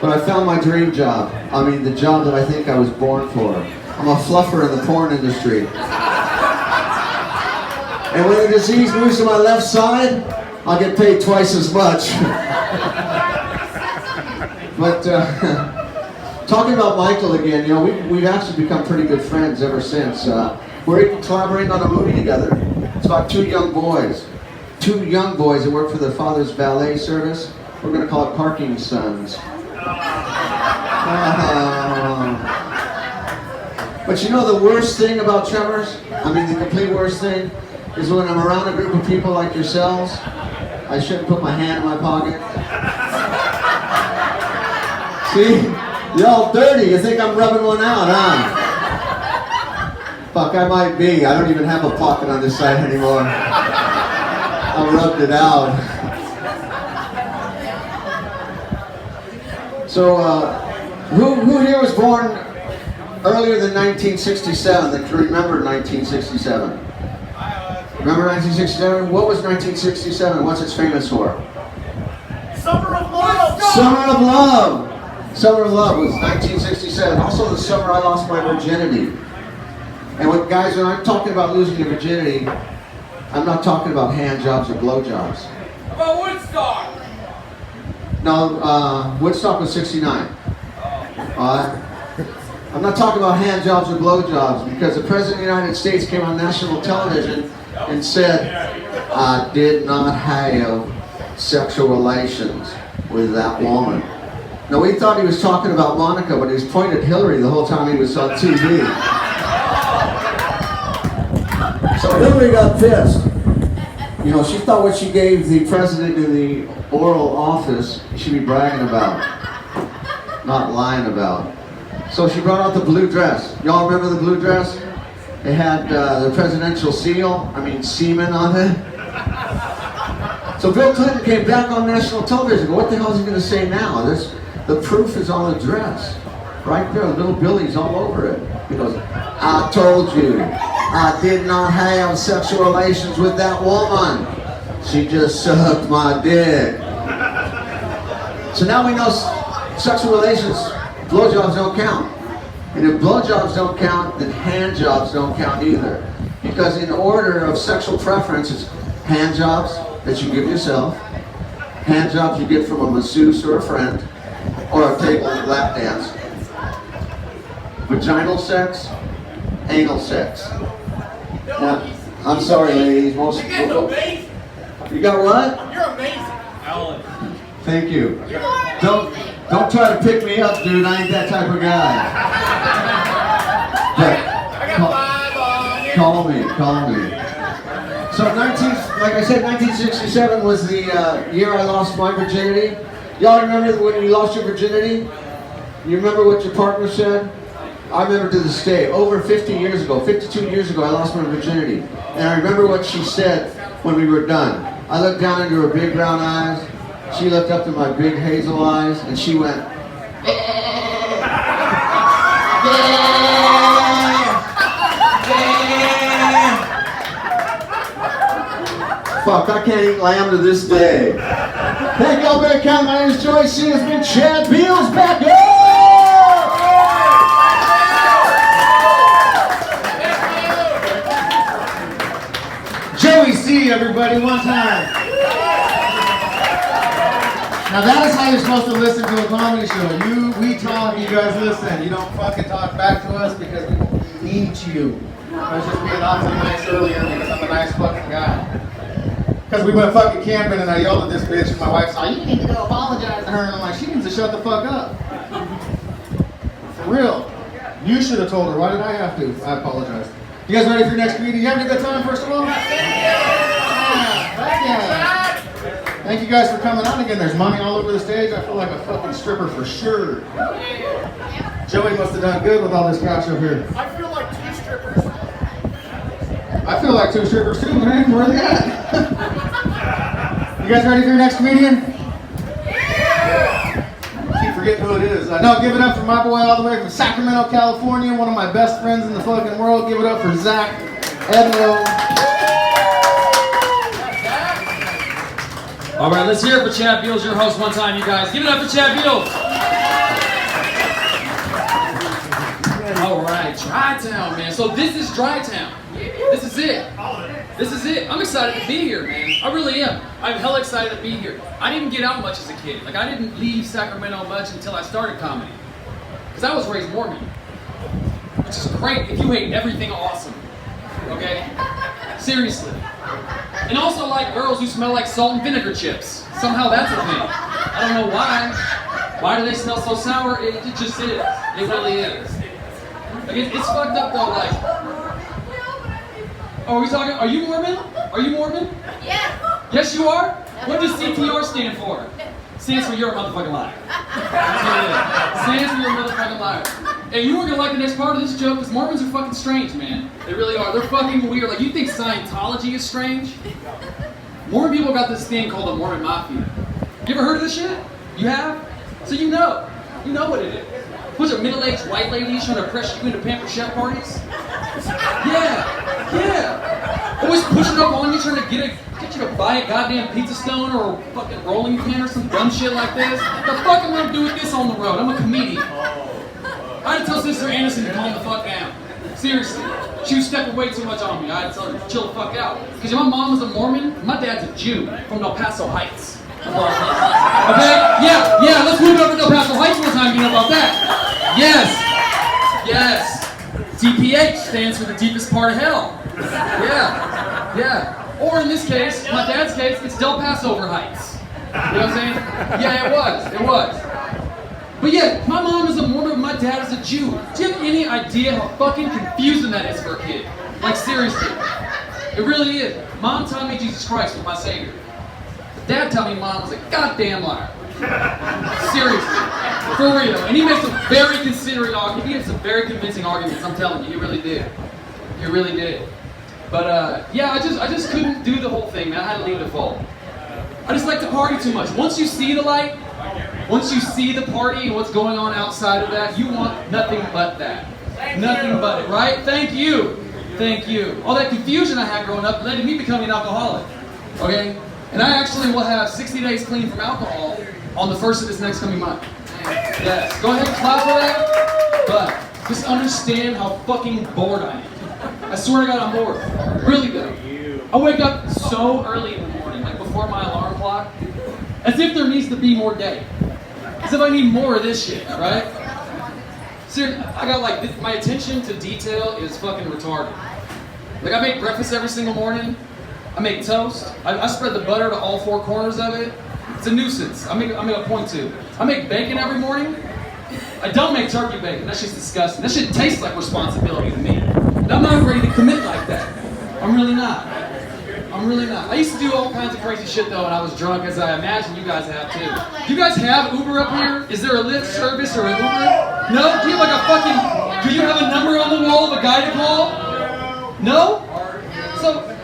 But I found my dream job. I mean, the job that I think I was born for. I'm a fluffer in the porn industry. And when the disease moves to my left side, I'll get paid twice as much. But talking about Michael again, you know, we've actually become pretty good friends ever since. We're even collaborating on a movie together. It's about two young boys that work for their father's valet service. We're going to call it Parking Sons. But you know the worst thing about tremors? I mean the complete worst thing is when I'm around a group of people like yourselves, I shouldn't put my hand in my pocket. See? Y'all dirty. You think I'm rubbing one out, huh? Fuck, I might be. I don't even have a pocket on this side anymore. I rubbed it out. So, who here was born earlier than 1967 that can remember 1967? Remember 1967? What was 1967? What's it famous for? Summer of Love! Summer of Love! Summer of Love was 1967. Also the summer I lost my virginity. And when I'm talking about losing your virginity, I'm not talking about hand jobs or blow jobs. How about Woodstock? No, Woodstock was 69. I'm not talking about hand jobs or blow jobs because the President of the United States came on national television and said, I did not have sexual relations with that woman. Now we thought he was talking about Monica, but he was pointing at Hillary the whole time he was on TV. So Hillary got pissed. You know, she thought what she gave the president in the oral office, she should be bragging about, not lying about. So she brought out the blue dress. Y'all remember the blue dress? It had the presidential seal, semen on it. So Bill Clinton came back on national television. What the hell is he going to say now? The proof is on the dress. Right there, little Billy's all over it. He goes, I told you, I did not have sexual relations with that woman. She just sucked my dick. So now we know sexual relations, blowjobs don't count. And if blowjobs don't count, then hand jobs don't count either. Because in order of sexual preference, it's hand jobs that you give yourself, hand jobs you get from a masseuse or a friend, or a table lap dance. Vaginal sex, anal sex. Now, I'm sorry, ladies. Most You guys are amazing. You got what? You're amazing. Alan. Thank you. Don't try to pick me up, dude. I ain't that type of guy. But I got 5 on you. call me. So like I said, 1967 was the year I lost my virginity. Y'all remember when you lost your virginity? You remember what your partner said? I remember to this day, over 50 years ago, 52 years ago, I lost my virginity. And I remember what she said when we were done. I looked down into her big brown eyes. She looked up to my big hazel eyes, and she went, fuck, I can't eat lamb to this day. Thank y'all, better count. My name is Joyce C. It's been Chad Beals back up. Joey C, everybody, one time. Now that is how you're supposed to listen to a comedy show. We talk, you guys listen. You don't fucking talk back to us because we need you. I was just being awfully nice earlier because I'm a nice fucking guy. Because we went fucking camping and I yelled at this bitch and my wife's like, you need to go apologize to her. And I'm like, she needs to shut the fuck up. For real. You should have told her. Why did I have to? I apologize. You guys ready for your next comedian? You having a good time, first of all? Yeah. Thank you guys for coming on again. There's money all over the stage. I feel like a fucking stripper for sure. Joey must have done good with all this cash up here. I feel like 2 strippers. I feel like 2 strippers too, man. Where are they at? You guys ready for your next comedian? Keep forgetting who it is. No, give it up for my boy all the way from Sacramento, California. One of my best friends in the fucking world. Give it up for Zach Edlow. All right, let's hear it for Chad Beals, your host, one time, you guys. Give it up for Chad Beals. All right, Drytown, man. So this is Drytown. This is it. This is it. I'm excited to be here, man. I really am. I'm hella excited to be here. I didn't get out much as a kid. Like, I didn't leave Sacramento much until I started comedy. Because I was raised Mormon. Which is great if you hate everything awesome. Okay? Seriously. And also like girls who smell like salt and vinegar chips. Somehow that's a thing. I don't know why. Why do they smell so sour? It just is. It really is. Like it's fucked up though, like. Oh, are we talking? Are you Mormon? Are you Mormon? Yes. Yes, you are? What does CTR stand for? Stands for you're a motherfucking liar. That's what it is. Stands for you're a motherfucking liar. And you weren't gonna like the next part of this joke because Mormons are fucking strange, man. They really are. They're fucking weird. Like, you think Scientology is strange? Mormon people got this thing called the Mormon Mafia. You ever heard of this shit? You have? So you know. You know what it is. Bunch of middle-aged white ladies trying to pressure you into pampered chef parties? Yeah. Always pushing up on you, trying to get you to buy a goddamn pizza stone or a fucking rolling pin or some dumb shit like this. The fuck am I gonna do with this on the road? I'm a comedian. I had to tell Sister Anderson to calm the fuck down. Seriously. She was stepping way too much on me. I had to tell her to chill the fuck out. Because my mom was a Mormon, my dad's a Jew from El Paso Heights. Okay? Yeah, let's move over to El Paso Heights one time, you know about that. Yes. DPH stands for the deepest part of hell. Yeah. Or in this case, my dad's case, it's Del Paso Heights. You know what I'm saying? Yeah, it was. But yeah, my mom is a Mormon, my dad is a Jew. Do you have any idea how fucking confusing that is for a kid? Like seriously. It really is. Mom taught me Jesus Christ was my savior. Dad taught me mom was a goddamn liar. Seriously. For real. And he makes a very considerate argument. He has some very convincing arguments, I'm telling you. He really did. He really did. But yeah, I just couldn't do the whole thing, man. I had to leave it full. I just like to party too much. Once you see the light, once you see the party and what's going on outside of that, you want nothing but that. Nothing but it, right? Thank you. Thank you. All that confusion I had growing up led to me becoming an alcoholic. Okay? And I actually will have 60 days clean from alcohol on the 1st of this next coming month. Yes. Go ahead and clap for that. But just understand how fucking bored I am. I swear to God, I'm bored. Really though. I wake up so early in the morning, like before my alarm clock, as if there needs to be more day. As if I need more of this shit, right? Seriously, I got like, my attention to detail is fucking retarded. Like I make breakfast every single morning. I make toast. I spread the butter to all 4 corners of it. It's a nuisance. I make a point to. I make bacon every morning. I don't make turkey bacon. That shit's disgusting. That shit tastes like responsibility to me. And I'm not ready to commit like that. I'm really not. I'm really not. I used to do all kinds of crazy shit though when I was drunk, as I imagine you guys have too. Do you guys have Uber up here? Is there a Lyft service or an Uber? No? Do you have like a fucking, do you have a number on the wall of a guy to call? No?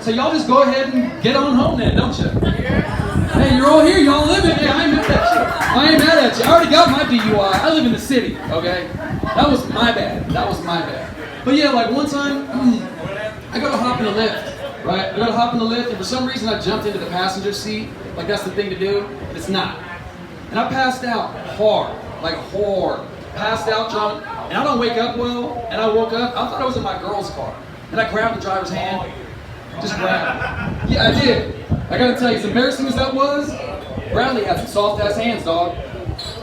So y'all just go ahead and get on home then, don't you? Hey, you're all here, y'all live in here. I ain't mad at you. I ain't mad at you. I already got my DUI. I live in the city, okay? That was my bad. That was my bad. But yeah, like one time, I gotta hop in the Lyft, right? I gotta hop in the Lyft, and for some reason I jumped into the passenger seat, like that's the thing to do, but it's not. And I passed out hard, like hard. Passed out drunk, and I don't wake up well, and I woke up, I thought I was in my girl's car. And I grabbed the driver's hand, just grabbed it. Yeah, I did. I gotta tell you, as embarrassing as that was, Bradley had some soft ass hands, dog.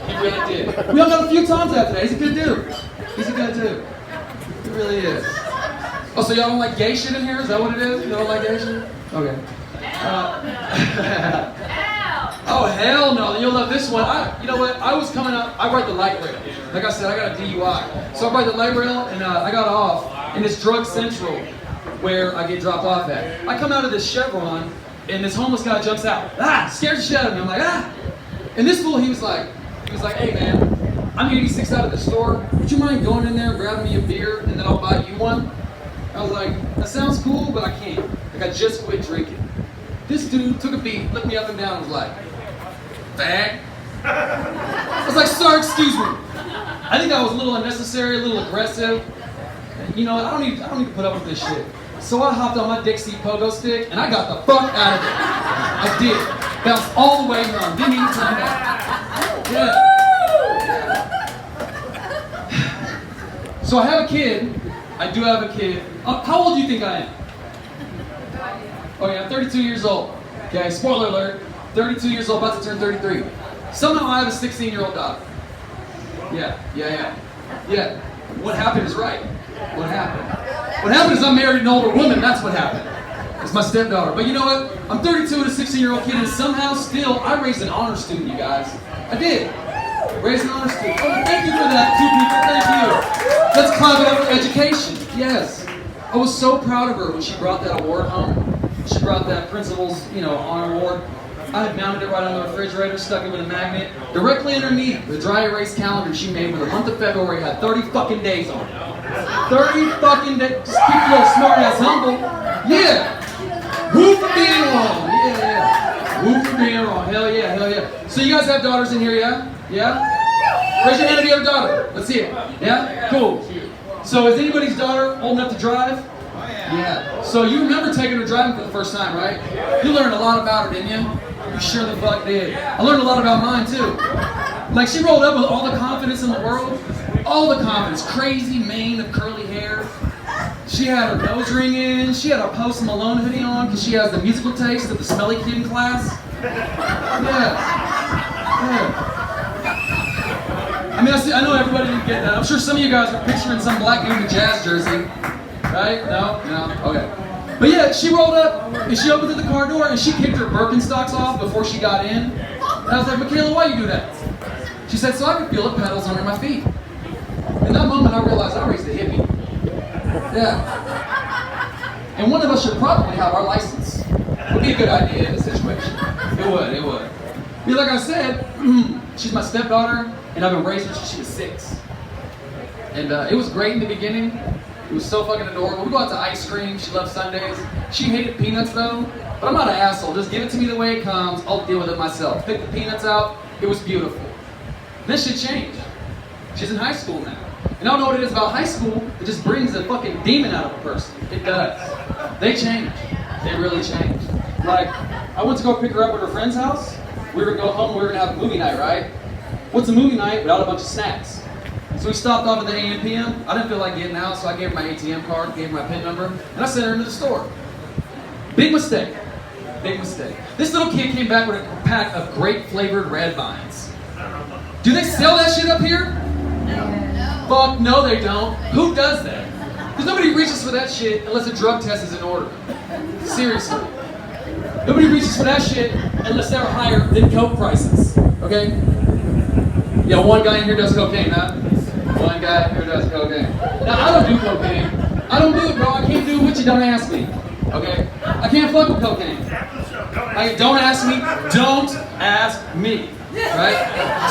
He really did. We hung out a few times after that. He's a good dude. He's a good dude. He really is. Oh, so y'all don't like gay shit in here? Is that what it is? You don't like gay shit? Okay. Oh, hell no. You'll love this one. You know what? I was coming up. I ride the light rail. Like I said, I got a DUI. So I ride the light rail, and I got off in this drug central where I get dropped off at. I come out of this Chevron, and this homeless guy jumps out. Scares the shit out of me. I'm like, And this fool, he was like, hey man, I'm 86 out of the store. Would you mind going in there and grabbing me a beer, and then I'll buy you one? I was like, that sounds cool, but I can't. Like I just quit drinking. This dude took a beat, looked me up and down, and was like, fag? I was like, sorry, excuse me. I think I was a little unnecessary, a little aggressive. You know, I don't need to put up with this shit. So I hopped on my Dixie pogo stick and I got the fuck out of there. I did. Bounced all the way home. Didn't even come back. Yeah. So I have a kid. I do have a kid. How old do you think I am? Oh yeah, I'm 32 years old. Okay, spoiler alert. 32 years old, about to turn 33. Somehow I have a 16-year-old daughter. Yeah. What happened is right. What happened is I married an older woman, that's what happened. It's my stepdaughter. But you know what? I'm 32 and a 16-year-old kid, and somehow still, I raised an honor student, you guys. I did. Raised an honor student. Oh, thank you for that, two people, thank you. Let's clap it up for education. Yes. I was so proud of her when she brought that award home. She brought that principal's, honor award. I had mounted it right on the refrigerator, stuck it with a magnet. Directly underneath the dry erase calendar she made for the month of February had 30 fucking days on it. 30 fucking days. Just keep a little smart ass humble. Yeah. Woo for being wrong. Yeah. Woo for being wrong. Hell yeah. So you guys have daughters in here, yeah? Yeah? Raise your hand if you have a daughter. Let's see it. Yeah? Cool. So is anybody's daughter old enough to drive? Yeah. So you remember taking her driving for the first time, right? You learned a lot about her, didn't you? You sure the fuck did. I learned a lot about mine too. Like she rolled up with all the confidence in the world. All the confidence. Crazy mane of curly hair. She had her nose ring in. She had a Post Malone hoodie on because she has the musical taste of the smelly kid in class. Yeah. I mean, I know everybody didn't get that. I'm sure some of you guys are picturing some black dude in a Jazz jersey. Right? No? Okay. But yeah, she rolled up and she opened the car door and she kicked her Birkenstocks off before she got in. And I was like, Michaela, why you do that? She said, so I could feel the pedals under my feet. In that moment, I realized I raised a hippie. Yeah. And one of us should probably have our license. It would be a good idea in this situation. It would. But like I said, she's my stepdaughter, and I've been raising her since she was 6. And it was great in the beginning. It was so fucking adorable. We go out to ice cream. She loves Sundays. She hated peanuts though, but I'm not an asshole. Just give it to me the way it comes. I'll deal with it myself. Pick the peanuts out. It was beautiful. This shit changed. She's in high school now. And I don't know what it is about high school. It just brings a fucking demon out of a person. It does. They change. They really change. Like, I went to go pick her up at her friend's house. We were gonna go home. We were gonna have a movie night, right? What's a movie night without a bunch of snacks? So we stopped off at the AM PM. I didn't feel like getting out, so I gave her my ATM card, gave her my PIN number, and I sent her into the store. Big mistake. Big mistake. This little kid came back with a pack of grape flavored red vines. Do they sell that shit up here? No. Fuck no, they don't. Who does that? Because nobody reaches for that shit unless a drug test is in order. Seriously. Nobody reaches for that shit unless they're higher than coke prices. Okay? Yeah, one guy in here does cocaine, huh? One guy here does cocaine. Now, I don't do cocaine. I don't do it, bro. I can't do it with you. Don't ask me. Okay? I can't fuck with cocaine. Don't ask me. Don't ask me. Right?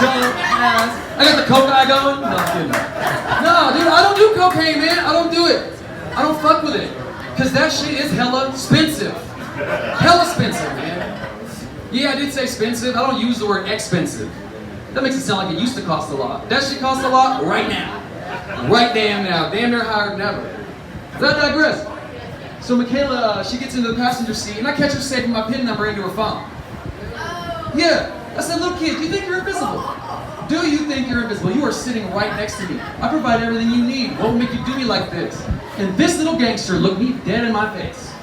Don't ask. I got the coke eye going. No, I'm kidding. No, dude, I don't do cocaine, man. I don't do it. I don't fuck with it. Because that shit is hella expensive. Hella expensive, man. Yeah, I did say expensive. I don't use the word expensive. That makes it sound like it used to cost a lot. That shit costs a lot right now. Right damn now. Damn near higher than ever. But I digress. So Michaela, she gets into the passenger seat, and I catch her saving my PIN number into her phone. Yeah. I said, little kid, do you think you're invisible? Do you think you're invisible? You are sitting right next to me. I provide everything you need. What will make you do me like this? And this little gangster looked me dead in my face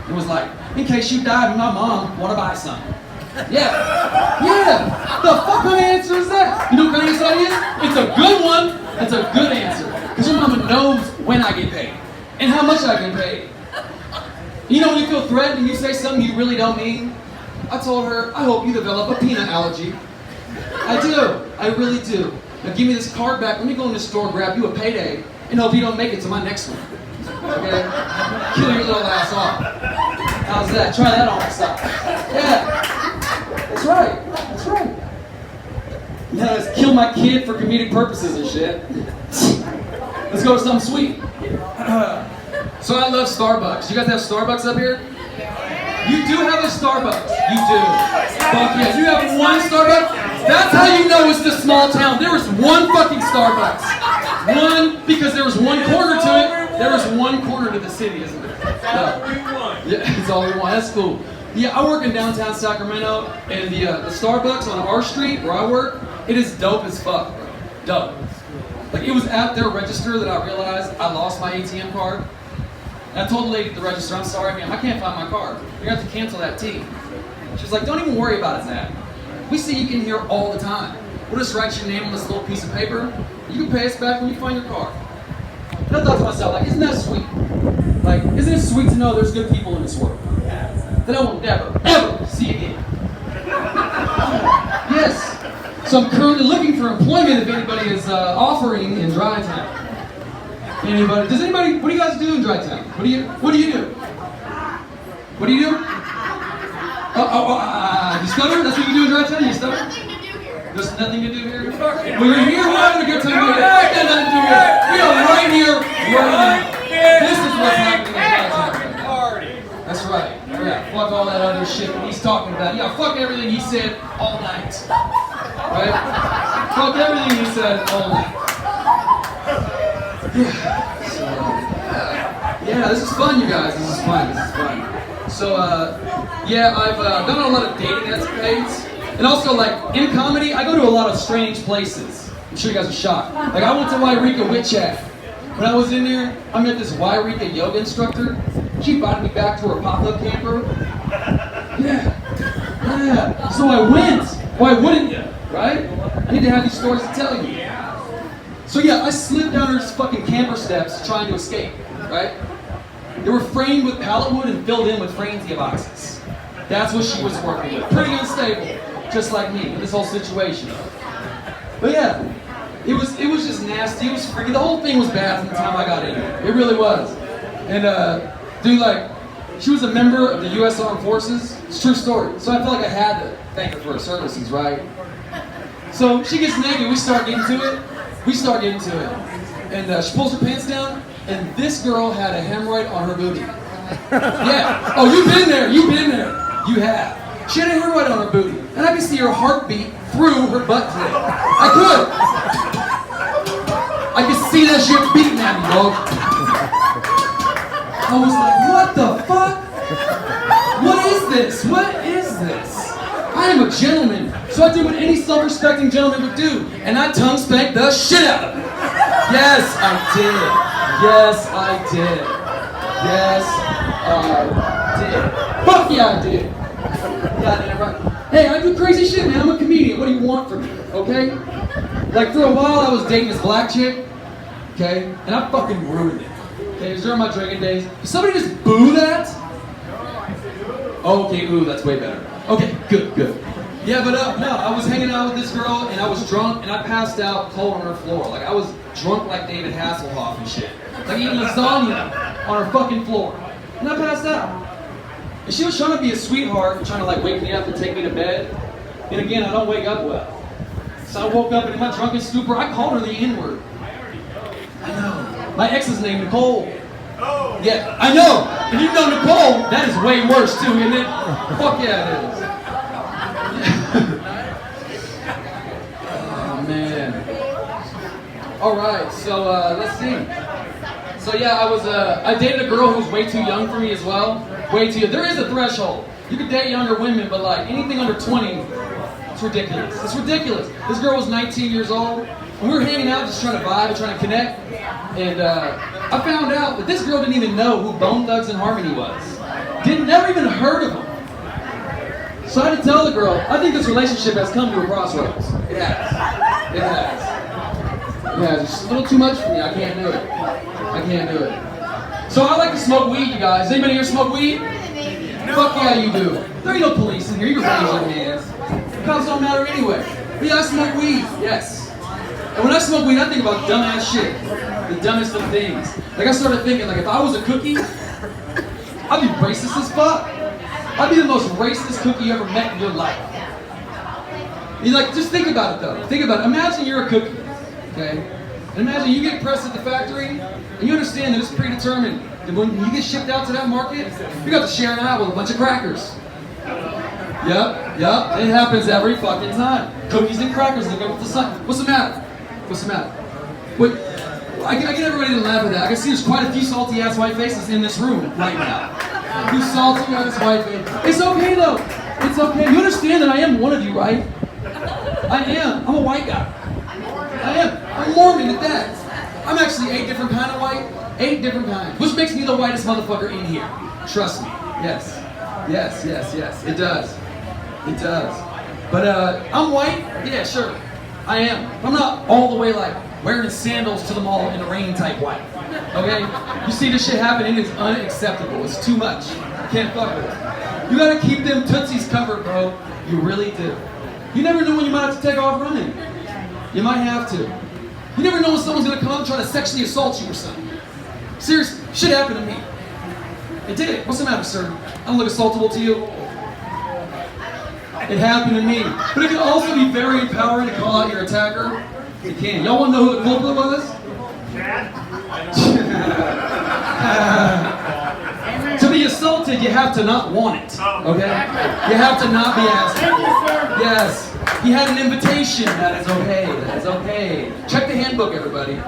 and was like, in case you die and my mom want to buy something. Yeah. Yeah. The fuck kind of answer is that? You know what kind of answer that is? It's a good one. It's a good answer. Because your mama knows when I get paid and how much I get paid. You know when you feel threatened and you say something you really don't mean? I told her, I hope you develop a peanut allergy. I do. I really do. Now give me this card back. Let me go in the store, grab you a payday, and hope you don't make it to my next one. Okay? Kill your little ass off. How's that? Try that on myself. Yeah. That's right. That's right. Now let's kill my kid for comedic purposes and shit. Let's go to something sweet. So I love Starbucks. You guys have Starbucks up here? You do have a Starbucks. You do. Fuck yes. You have one Starbucks? That's how you know it's the small town. There was one fucking Starbucks. One, because there was one corner to it. There was one corner to the city, isn't there? Yeah, it's all we want. That's cool. Yeah, I work in downtown Sacramento, and the Starbucks on our street where I work, it is dope as fuck, bro. Dope. Like, it was at their register that I realized I lost my ATM card. And I told the lady at the register, I'm sorry, ma'am, I can't find my card. You're gonna have to cancel that tea. She was like, don't even worry about it, Zach. We see you in here all the time. We'll just write your name on this little piece of paper. You can pay us back when you find your card. And I thought to myself, like, isn't that sweet? Like, isn't it sweet to know there's good people in this world that I will never, ever see again? Yes. So I'm currently looking for employment if anybody is offering in Drytown. Anybody? Does anybody? What do you guys do in Drytown? What do you do? What do you do? You stutter? That's what you do in Drytown? You stutter? Nothing to do here. There's nothing to do here? Well, you're here, we're having a good time. We're got nothing to do here. We are right here, right now. This is what's happening in Drytown. Party. That's right. Yeah, fuck all that other shit that he's talking about. Yeah, fuck everything he said all night. Right? Fuck everything he said all night. Yeah. So, yeah, this is fun, you guys. This is fun. This is fun. So, yeah, I've done a lot of dating escapades. And also, like, in comedy, I go to a lot of strange places. I'm sure you guys are shocked. Like, I went to Wairika Witch Chat. When I was in there, I met this Wairika yoga instructor. She invited me back to her pop-up camper. Yeah. So I went. Why wouldn't you? Right? I need to have these stories to tell you. So yeah, I slipped down her fucking camper steps trying to escape. Right? They were framed with pallet wood and filled in with Franzia boxes. That's what she was working with. Pretty unstable. just like me in this whole situation. But yeah, it was just nasty. It was freaky. The whole thing was bad from the time I got in here. It really was. And dude, like, she was a member of the U.S. Armed Forces. It's a true story. So I felt like I had to thank her for her services, right? So she gets naked. We start getting to it. And she pulls her pants down, and this girl had a hemorrhoid on her booty. Yeah. Oh, you've been there. You have. She had a hemorrhoid on her booty, and I could see her heartbeat through her butt today. I could see that shit beating at me, dog. I was like, what the fuck? What is this? I am a gentleman, so I did what any self-respecting gentleman would do, and I tongue spanked the shit out of her. Yes, I did. Fuck yeah, I did. Goddamn right. Hey, I do crazy shit, man. I'm a comedian. What do you want from me? Okay? Like, for a while, I was dating this black chick. Okay? And I fucking ruined it. Okay? It was during my drinking days. Did somebody just boo that? Oh, okay, ooh, that's way better. Okay, good. Yeah, but no, I was hanging out with this girl, and I was drunk, and I passed out cold on her floor. Like, I was drunk like David Hasselhoff and shit. Like, eating lasagna on her fucking floor. And I passed out. And she was trying to be a sweetheart, trying to like wake me up and take me to bed. And again, I don't wake up well. So I woke up and in my drunken stupor, I called her the N-word. I know. My ex's name, Nicole. Yeah, I know. And you know Nicole, that is way worse too, isn't it? Fuck yeah, it is. Oh man. Alright, so let's see. So yeah, I dated a girl who was way too young for me as well. Way too young. There is a threshold. You can date younger women, but like anything under 20, it's ridiculous. This girl was 19 years old, and we were hanging out just trying to vibe and trying to connect. And I found out that this girl didn't even know who Bone Thugs and Harmony was. Never even heard of them. So I had to tell the girl, I think this relationship has come to a crossroads. It has. Yeah, it's a little too much for me. I can't do it. So I like to smoke weed, you guys. Anybody here smoke weed? Fuck yeah, you do. There ain't no police in here. You can raise your hands. The cops don't matter anyway. But yeah, I smoke weed. Yes. And when I smoke weed, I think about dumbass shit. The dumbest of things. Like I started thinking, like if I was a cookie, I'd be racist as fuck. I'd be the most racist cookie you ever met in your life. You like, just think about it though. Think about it. Imagine you're a cookie. Okay? And imagine you get pressed at the factory, and you understand that it's predetermined. And when you get shipped out to that market, you got to share an aisle with a bunch of crackers. Yep, it happens every fucking time. Cookies and crackers look up with the sun. What's the matter? But I get everybody to laugh at that. I can see there's quite a few salty ass white faces in this room right now. You salty ass white faces. It's okay though. It's okay. You understand that I am one of you, right? I am. I'm a white guy. I am. I'm Mormon at that. I'm actually 8 different kind of white. 8 different kinds. Which makes me the whitest motherfucker in here. Trust me. Yes. It does. But I'm white? Yeah, sure. I am. I'm not all the way like wearing sandals to the mall in the rain type white. Okay? You see this shit happen, it is unacceptable. It's too much. You can't fuck with it. You gotta keep them tootsies covered, bro. You really do. You never know when you might have to take off running. You might have to. You never know when someone's gonna come up and try to sexually assault you or something. Seriously, shit happened to me. It did. What's the matter, sir? I don't look assaultable to you. It happened to me. But it can also be very empowering to call out your attacker. It can. Y'all wanna know who the culprit was? To be assaulted, you have to not want it. Okay? You have to not be asked. Yes. He had an invitation. That is okay. Check the handbook, everybody.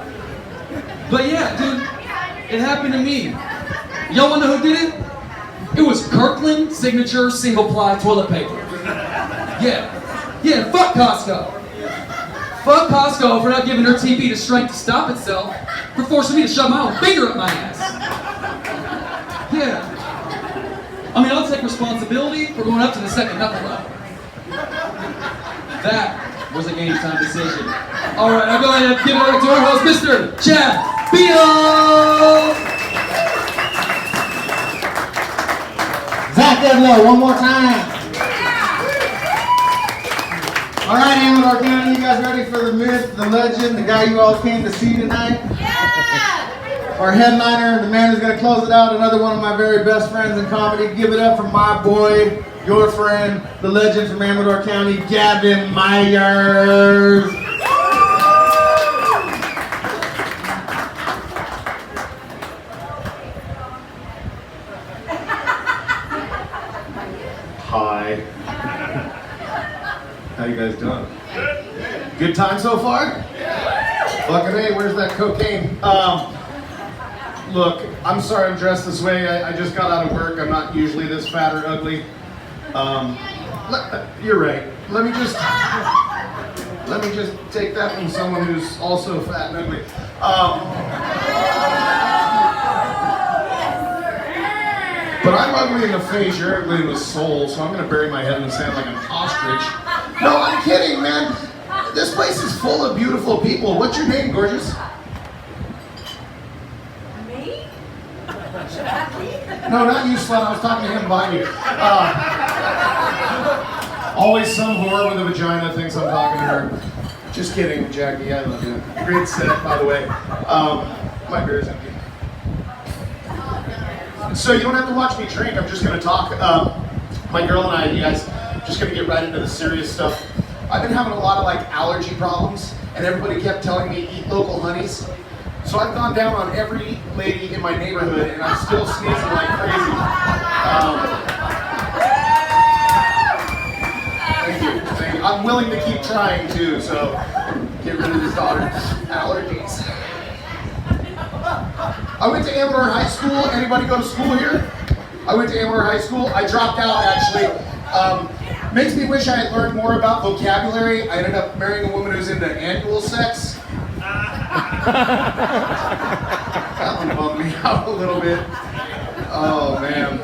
But yeah, dude, it happened to me. Y'all wanna know who did it? It was Kirkland Signature Single Ply Toilet Paper. Yeah, fuck Costco. Fuck Costco for not giving her TV the strength to stop itself, for forcing me to shove my own finger up my ass. Yeah. I mean, I'll take responsibility for going up to the second knuckle level. That was a game time decision. All right, I'll go ahead and give it over to our host, Mr. Chad Beal. Zach Devlow, one more time. All right, Amador County, you guys ready for the myth, the legend, the guy you all came to see tonight? Yeah! Our headliner, the man who's going to close it out, another one of my very best friends in comedy. Give it up for my boy, your friend, the legend from Amador County, Gavin Myers. Hi. How you guys doing? Good time so far? Fucking hey, where's that cocaine? Look, I'm sorry I'm dressed this way. I just got out of work. I'm not usually this fat or ugly. You're right. Let me just take that from someone who's also fat and ugly. But I'm ugly in the face, you're ugly in the soul, so I'm gonna bury my head in the sand like an ostrich. No, I'm kidding, man. This place is full of beautiful people. What's your name, gorgeous? Me? No, not you, slut. I was talking to him behind you. Always some whore with a vagina thinks I'm talking to her. Just kidding, Jackie. I love you. Great set, by the way. My beer is empty. So you don't have to watch me drink. I'm just gonna talk. My girl and I, you guys, just gonna get right into the serious stuff. I've been having a lot of like allergy problems, and everybody kept telling me eat local honeys. So I've gone down on every lady in my neighborhood, and I'm still sneezing like crazy. Thank you. Thank you. I'm willing to keep trying too. So get rid of this daughter's allergies. I went to Amador High School. Anybody go to school here? I went to Amador High School. I dropped out actually. Makes me wish I had learned more about vocabulary. I ended up marrying a woman who's into annual sex. That one bummed me out a little bit. Oh man.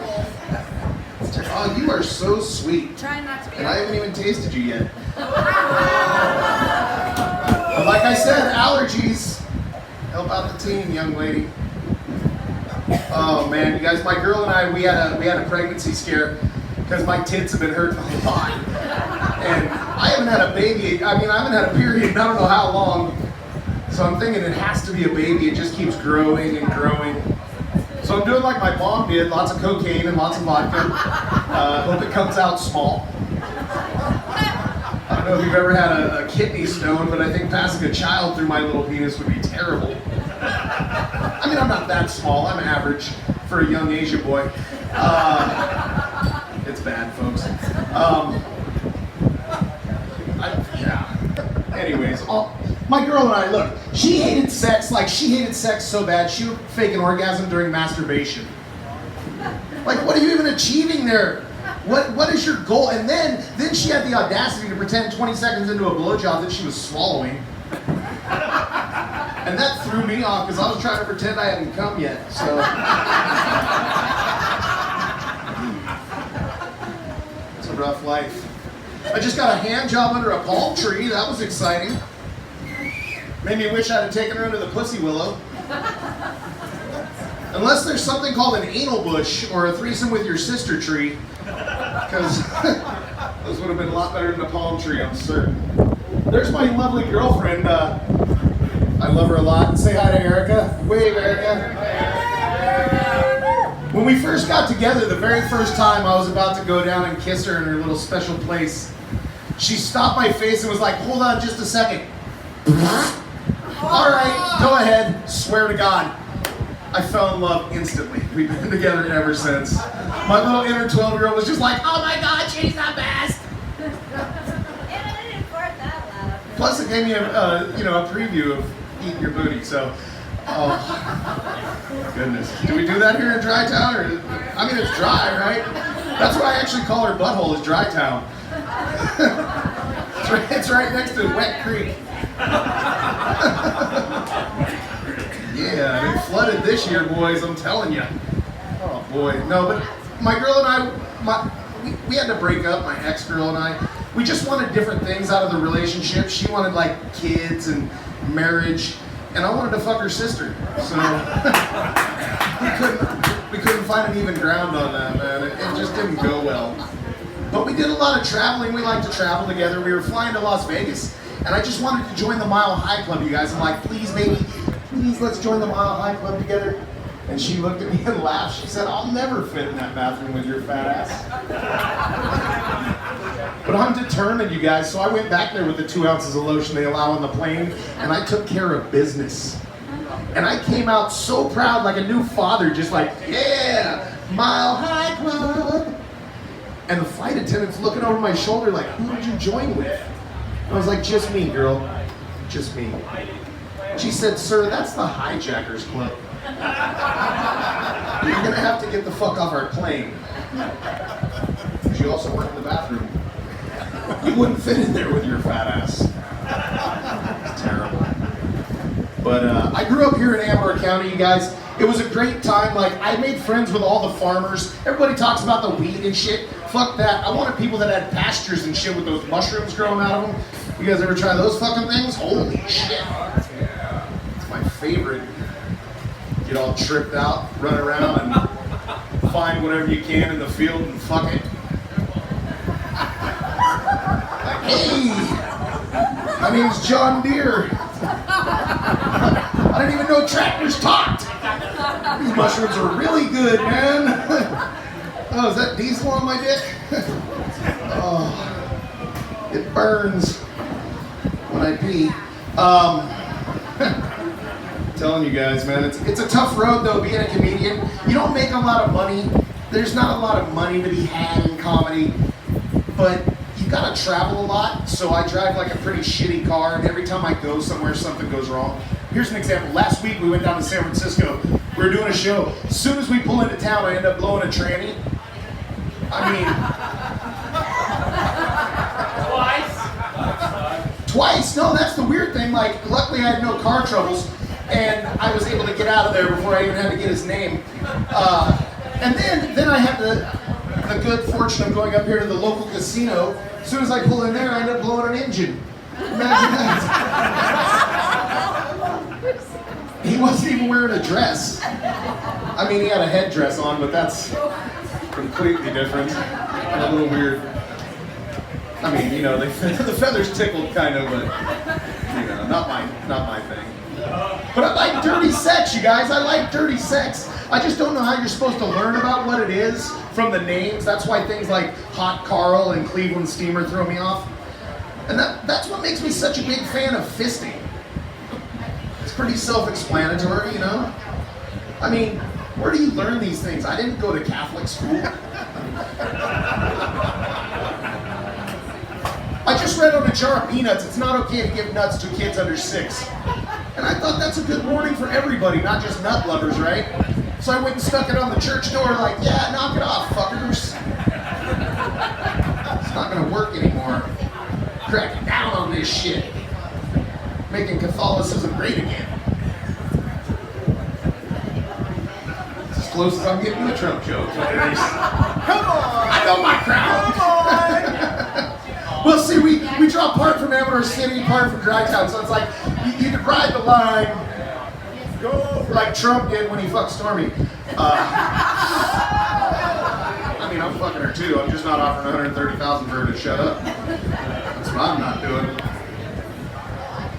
Oh, you are so sweet. Try not to be. And I haven't even tasted you yet. But like I said, allergies. Help out the team, young lady. Oh man, you guys, my girl and I, we had a pregnancy scare because my tits have been hurting a lot. And I haven't had a baby, I haven't had a period in I don't know how long. So I'm thinking it has to be a baby, it just keeps growing and growing. So I'm doing like my mom did, lots of cocaine and lots of vodka. Hope it comes out small. I don't know if you've ever had a kidney stone, but I think passing a child through my little penis would be terrible. I mean, I'm not that small. I'm average for a young Asian boy. It's bad, folks. Yeah. Anyways, my girl and I, look, she hated sex so bad, she would fake an orgasm during masturbation. Like, what are you even achieving there? What is your goal? And then she had the audacity to pretend 20 seconds into a blowjob that she was swallowing. And that threw me off because I was trying to pretend I hadn't come yet, so. It's a rough life. I just got a hand job under a palm tree, that was exciting. Made me wish I'd have taken her under the pussy willow. Unless there's something called an anal bush or a threesome with your sister tree, because those would have been a lot better than a palm tree, I'm certain. There's my lovely girlfriend. I love her a lot. Say hi to Erica. Wave, Erica. When we first got together, the very first time I was about to go down and kiss her in her little special place, she stopped my face and was like, hold on just a second. All right, go ahead. Swear to God. I fell in love instantly. We've been together ever since. My little inner 12-year-old was just like, oh my God, she's the best. Plus it gave me a preview of eating your booty, so, oh, goodness. Do we do that here in Drytown? It's dry, right? That's what I actually call her butthole, is Drytown. It's right next to Wet Creek. Yeah, it flooded this year, boys, I'm telling you. Oh boy, no, but my girl and I, we had to break up, my ex-girl and I. We just wanted different things out of the relationship. She wanted like kids and marriage, and I wanted to fuck her sister. So we couldn't find an even ground on that, man. It just didn't go well. But we did a lot of traveling. We like to travel together. We were flying to Las Vegas, and I just wanted to join the Mile High Club, you guys. I'm like, please, baby, please, let's join the Mile High Club together. And she looked at me and laughed. She said, I'll never fit in that bathroom with your fat ass. But I'm determined, you guys, so I went back there with the 2 ounces of lotion they allow on the plane, and I took care of business. And I came out so proud, like a new father, just like, yeah, Mile High Club. And the flight attendant's looking over my shoulder like, who did you join with? I was like, just me, girl, just me. She said, sir, that's the Hijackers Club. You're gonna have to get the fuck off our plane. She also worked in the bathroom. You wouldn't fit in there with your fat ass. It's terrible. But I grew up here in Amber County, you guys. It was a great time. Like, I made friends with all the farmers. Everybody talks about the weed and shit. Fuck that. I wanted people that had pastures and shit with those mushrooms growing out of them. You guys ever try those fucking things? Holy shit. It's my favorite. Get all tripped out, run around and find whatever you can in the field and fuck it. Like, hey, my name's John Deere. I didn't even know tractors talked. These mushrooms are really good, man. Oh, is that diesel on my dick? Oh, it burns when I pee. Telling you guys, man, it's a tough road though, being a comedian. You don't make a lot of money. There's not a lot of money to be had in comedy, but you gotta travel a lot. So I drive like a pretty shitty car, and every time I go somewhere, something goes wrong. Here's an example. Last week we went down to San Francisco. We were doing a show. As soon as we pull into town, I end up blowing a tranny. I mean, twice? No, that's the weird thing. Like, luckily I had no car troubles, and I was able to get out of there before I even had to get his name. And then I had the good fortune of going up here to the local casino. As soon as I pull in there, I end up blowing an engine. Imagine that. He wasn't even wearing a dress. I mean, he had a headdress on, but that's completely different and a little weird. I mean, you know, the feathers tickled kind of, but you know, not my thing. But I like dirty sex, you guys. I like dirty sex. I just don't know how you're supposed to learn about what it is from the names. That's why things like Hot Carl and Cleveland Steamer throw me off. And that's what makes me such a big fan of fisting. It's pretty self-explanatory, you know? I mean, where do you learn these things? I didn't go to Catholic school. I just read on a jar of peanuts, it's not okay to give nuts to kids under 6. And I thought that's a good warning for everybody, not just nut lovers, right? So I went and stuck it on the church door like, yeah, knock it off, fuckers. It's not gonna work anymore. Cracking down on this shit. Making Catholicism great again. It's as close as I'm getting to a Trump joke. Come on! I know my crowd! Well, see, we draw part from Amador City, part from Drytown, so it's like, you could ride the line, go like Trump did when he fucked Stormy. I mean, I'm fucking her too, I'm just not offering $130,000 for her to shut up. That's what I'm not doing.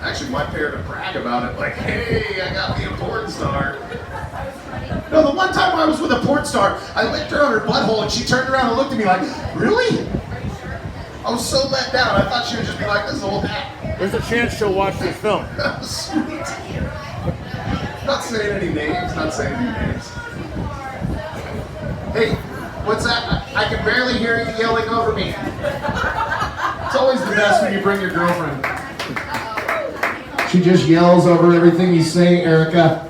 Actually, might pay her to brag about it, like, hey, I got me a porn star. No, the one time I was with a porn star, I licked her on her butthole and she turned around and looked at me like, really? I was so let down, I thought she would just be like, this old hat. There's a chance she'll watch this film. Sweet. Not saying any names, not saying any names. Hey, what's that? I can barely hear you yelling over me. It's always the best when you bring your girlfriend. She just yells over everything you say, Erica.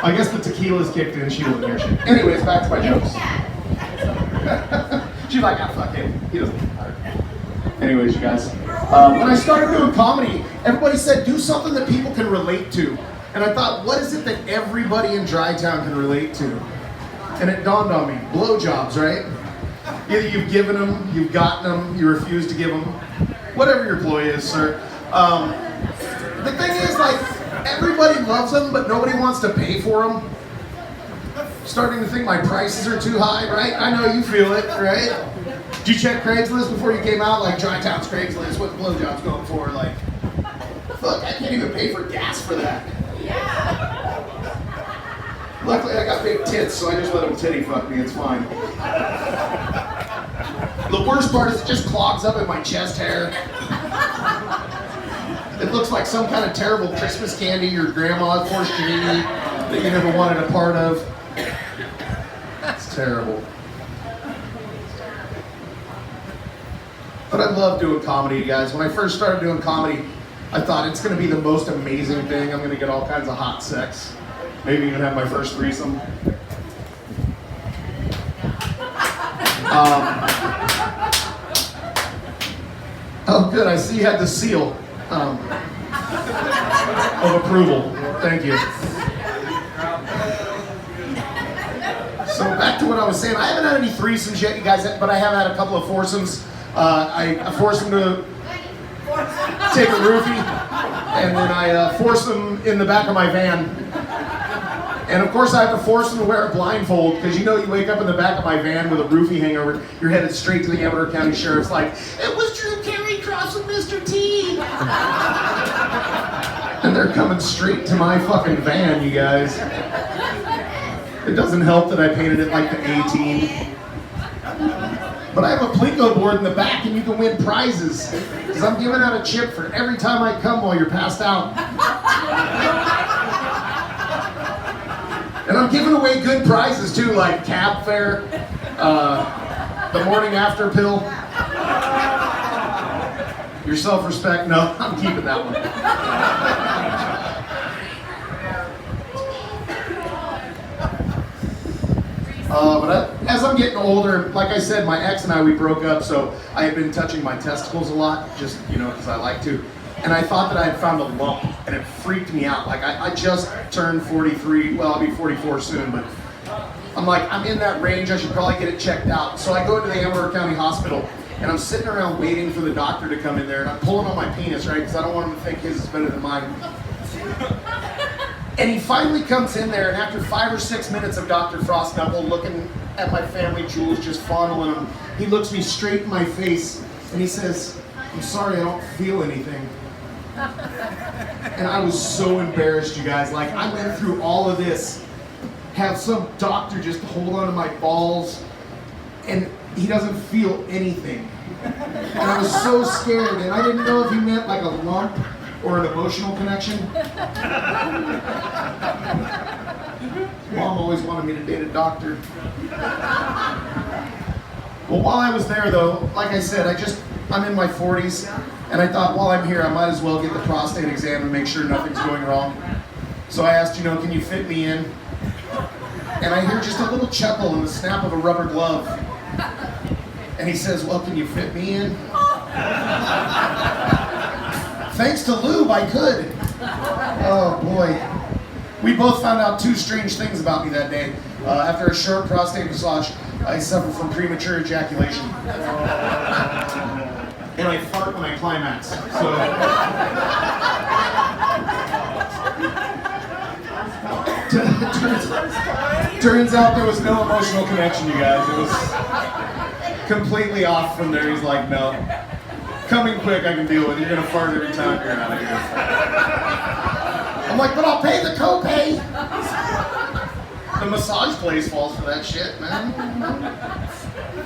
I guess the tequila's kicked in, she doesn't hear shit. Anyways, back to my jokes. She's like, ah, fuck him. He doesn't matter. Anyways, you guys. When I started doing comedy, everybody said, do something that people can relate to. And I thought, what is it that everybody in Drytown can relate to? And it dawned on me, blowjobs, right? Either you've given them, you've gotten them, you refuse to give them. Whatever your ploy is, sir. The thing is, like, everybody loves them, but nobody wants to pay for them. starting to think my prices are too high, right? I know you feel it, right? Did you check Craigslist before you came out? Like Drytown's Craigslist, what the blowjob's going for? Like, fuck, I can't even pay for gas for that. Yeah. Luckily, I got big tits, so I just let them titty fuck me. It's fine. The worst part is it just clogs up in my chest hair. It looks like some kind of terrible Christmas candy your grandma forced you to eat that you never wanted a part of. It's terrible. But I love doing comedy, you guys. When I first started doing comedy, I thought it's going to be the most amazing thing. I'm going to get all kinds of hot sex. Maybe even have my first threesome. Oh, good. I see you had the seal of approval. Thank you. So back to what I was saying. I haven't had any threesomes yet, you guys, but I have had a couple of foursomes. I forced them to take a roofie, and then I forced them in the back of my van. And of course I have to force them to wear a blindfold, because you know you wake up in the back of my van with a roofie hangover, you're headed straight to the Amador County Sheriff's like, it was Drew Carey crossing Mr. T. And they're coming straight to my fucking van, you guys. It doesn't help that I painted it like the A-Team. But I have a Plinko board in the back and you can win prizes. Because I'm giving out a chip for every time I come while you're passed out. And I'm giving away good prizes too, like cab fare, the morning after pill. Your self-respect, no, I'm keeping that one. As I'm getting older, like I said, my ex and I, we broke up, so I had been touching my testicles a lot, just, you know, because I like to. And I thought that I had found a lump, and it freaked me out. Like, I just turned 43, well, I'll be 44 soon, but I'm like, I'm in that range, I should probably get it checked out. So I go into the Amador County Hospital, and I'm sitting around waiting for the doctor to come in there, and I'm pulling on my penis, right, because I don't want him to think his is better than mine. And he finally comes in there, and after 5 or 6 minutes of Dr. Frostknuckle looking at my family jewels, just fondling them, he looks me straight in my face, and he says, I'm sorry, I don't feel anything. And I was so embarrassed, you guys. Like, I went through all of this, have some doctor just hold on to my balls, and he doesn't feel anything. And I was so scared, and I didn't know if he meant like a lump or an emotional connection. Mom always wanted me to date a doctor. Well, while I was there though, like I said, I'm in my 40s, and I thought while I'm here, I might as well get the prostate exam and make sure nothing's going wrong. So I asked, can you fit me in? And I hear just a little chuckle and the snap of a rubber glove. And he says, well, can you fit me in? Thanks to lube, I could. Oh boy. We both found out 2 strange things about me that day. After a short prostate massage, I suffer from premature ejaculation. And I fart when I climax. So. Turns out there was no emotional connection, you guys. It was completely off from there. He's like, no. Coming quick, I can deal with. You're gonna fart every time you're out of here. I'm like, but I'll pay the copay. The massage place falls for that shit, man.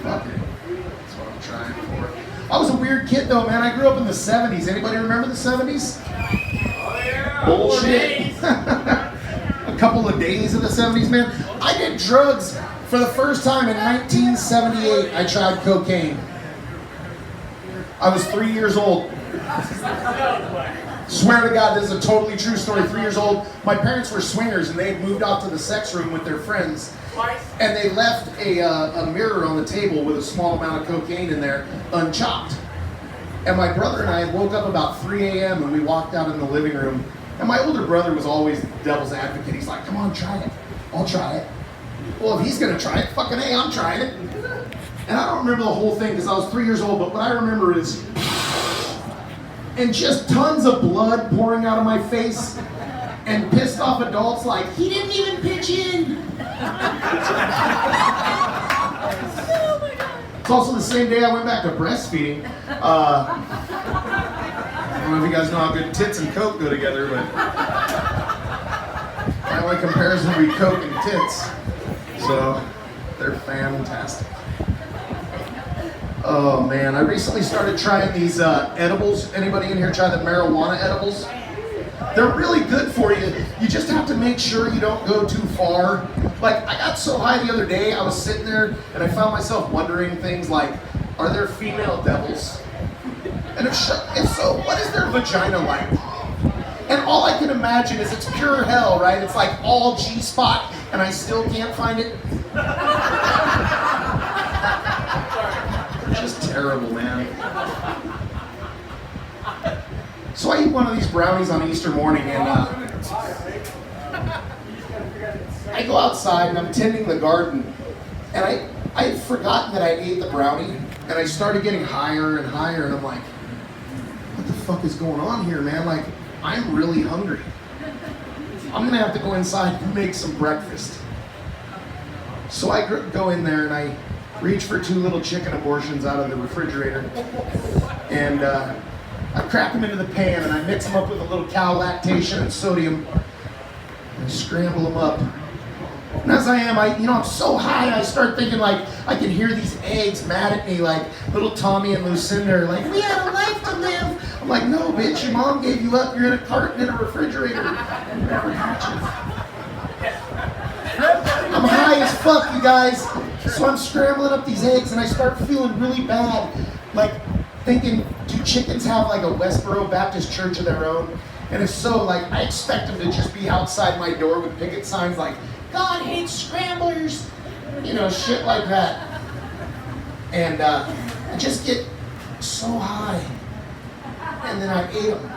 Fuck it. That's what I'm trying for. I was a weird kid though, man. I grew up in the 70s. Anybody remember the 70s? Oh yeah. Bullshit. A couple of days of the 70s, man. I did drugs for the first time in 1978. I tried cocaine. I was 3 years old. Swear to God, this is a totally true story. 3 years old. My parents were swingers, and they had moved out to the sex room with their friends. And they left a mirror on the table with a small amount of cocaine in there, unchopped. And my brother and I had woke up about 3 a.m. and we walked out in the living room. And my older brother was always the devil's advocate. He's like, come on, try it. I'll try it. Well, if he's gonna try it, fucking hey, I'm trying it. And I don't remember the whole thing because I was 3 years old, but what I remember is, and just tons of blood pouring out of my face. and pissed off adults like, he didn't even pitch in. It's also the same day I went back to breastfeeding. I don't know if you guys know how good tits and Coke go together, but my only comparison would be Coke and tits. So they're fantastic. Oh man, I recently started trying these edibles. Anybody in here try the marijuana edibles? They're really good for you. You just have to make sure you don't go too far. Like, I got so high the other day, I was sitting there and I found myself wondering things like, are there female devils? And if so, what is their vagina like? And all I can imagine is it's pure hell, right? It's like all G-spot and I still can't find it. They're just terrible, man. So I eat one of these brownies on Easter morning and I go outside and I'm tending the garden and I had forgotten that I ate the brownie and I started getting higher and higher and I'm like, what the fuck is going on here, man? Like, I'm really hungry. I'm gonna have to go inside and make some breakfast. So I go in there and I reach for 2 little chicken abortions out of the refrigerator and I crack them into the pan and I mix them up with a little cow lactation and sodium and scramble them up. And as I am, I'm so high, I start thinking like, I can hear these eggs mad at me like little Tommy and Lucinda are like, we had a life to live. I'm like, no bitch, your mom gave you up, you're in a carton in a refrigerator. Never hatches. I'm high as fuck, you guys. So I'm scrambling up these eggs and I start feeling really bad. Like, thinking, do chickens have like a Westboro Baptist church of their own? And if so, like, I expect them to just be outside my door with picket signs like, God hates scramblers, you know, shit like that. And I just get so high, and then I ate them.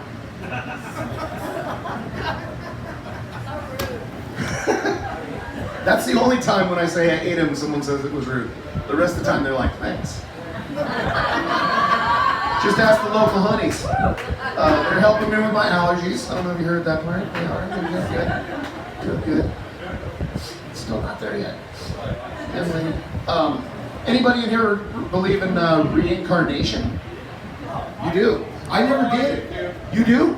That's the only time when I say I ate them, someone says it was rude. The rest of the time they're like, thanks. Just ask the local honeys. They're helping me with my allergies. I don't know if you heard that part. They are. They're good. Still not there yet. Anybody in here believe in reincarnation? You do. I never did. You do?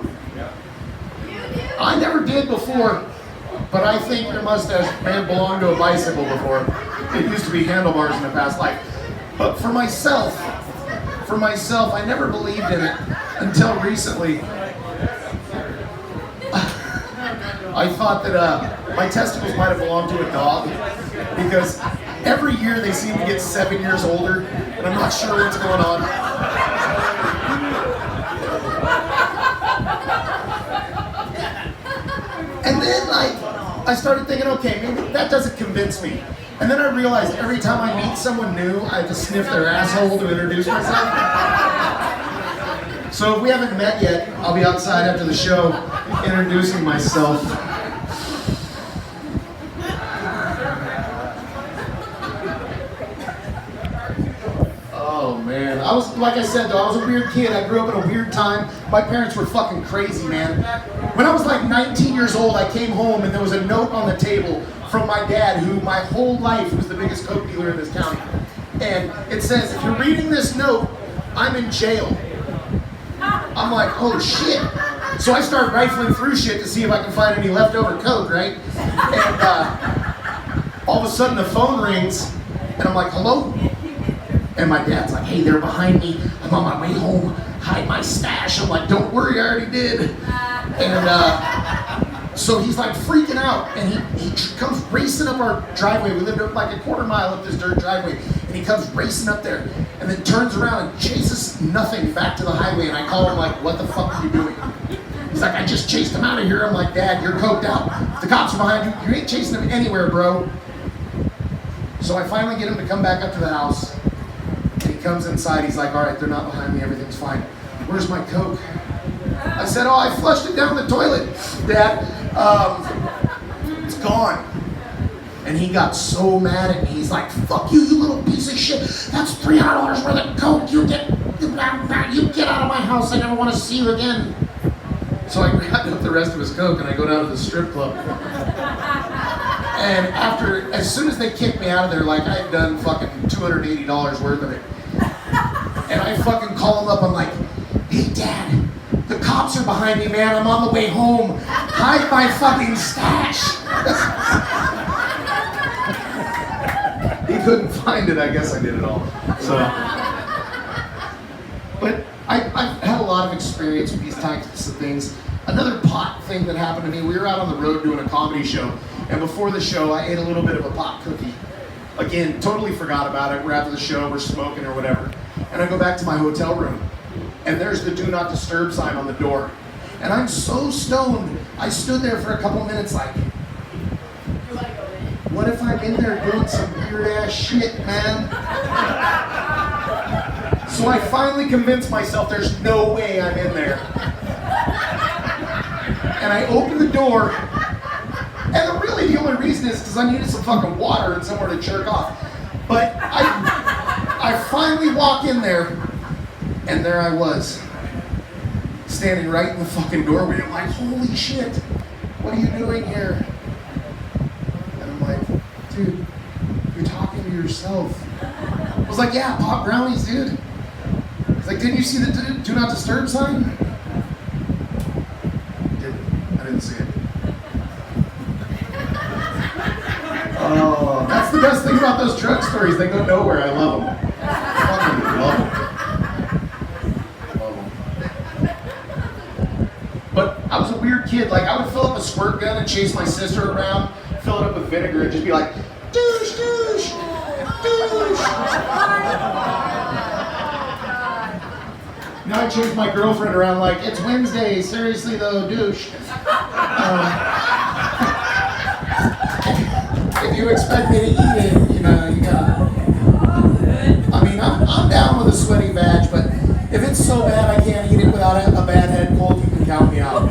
I never did before, but I think your mustache may have belonged to a bicycle before. It used to be handlebars in the past life. But for myself, I never believed in it until recently. I thought that my testicles might have belonged to a dog because every year they seem to get 7 years older, and I'm not sure what's going on. And then I started thinking, okay, maybe that doesn't convince me. And then I realized every time I meet someone new, I have to sniff their asshole to introduce myself. So if we haven't met yet, I'll be outside after the show introducing myself. Oh man, like I said though, I was a weird kid. I grew up in a weird time. My parents were fucking crazy, man. When I was like 19 years old, I came home and there was a note on the table from my dad, who my whole life was the biggest coke dealer in this county. And it says, if you're reading this note, I'm in jail. I'm like, oh shit. So I start rifling through shit to see if I can find any leftover coke, right? And all of a sudden the phone rings, and I'm like, hello? And my dad's like, hey, they're behind me. I'm on my way home. Hide my stash. I'm like, don't worry, I already did. And so he's like freaking out, and he comes racing up our driveway. We lived up like a quarter mile up this dirt driveway, and he comes racing up there, and then turns around and chases nothing back to the highway. And I call him like, what the fuck are you doing? He's like, I just chased him out of here. I'm like, Dad, you're coked out. If the cops are behind you, you ain't chasing him anywhere, bro. So I finally get him to come back up to the house. And he comes inside, he's like, all right, they're not behind me, everything's fine. Where's my coke? I said, oh, I flushed it down the toilet, Dad. It's gone. And he got so mad at me, he's like, fuck you, you little piece of shit. That's $300 worth of coke. You get out of my house, I never want to see you again. So I grabbed up the rest of his coke and I go down to the strip club. And as soon as they kicked me out of there, like I had done fucking $280 worth of it. And I fucking call him up, I'm like, hey Dad, the cops are behind me, man, I'm on the way home. Hide my fucking stash. He couldn't find it, I guess I did it all. So, but I've had a lot of experience with these types of things. Another pot thing that happened to me, we were out on the road doing a comedy show, and before the show, I ate a little bit of a pot cookie. Again, totally forgot about it. We're after the show, we're smoking or whatever. And I go back to my hotel room, and there's the do not disturb sign on the door. And I'm so stoned, I stood there for a couple minutes like, what if I'm in there doing some weird ass shit, man? So I finally convinced myself there's no way I'm in there. And I opened the door, and really the only reason is because I needed some fucking water and somewhere to jerk off. But I finally walk in there, and there I was, standing right in the fucking doorway. I'm like, holy shit, what are you doing here? And I'm like, dude, you're talking to yourself. I was like, yeah, pop brownies, dude. It's like, didn't you see the do not disturb sign? I didn't see it. Oh, that's the best thing about those drug stories. They go nowhere. I love them. Fucking love them. Love them. But I was a weird kid. Like, I would fill up a squirt gun and chase my sister around, fill it up with vinegar, and just be like, douche, douche, douche. Now I chase my girlfriend around like, it's Wednesday, seriously though, douche. If you expect me to eat it, you know, you gotta. I mean, I'm down with a sweaty badge, but if it's so bad I can't eat it without a bad head cold, you can count me out.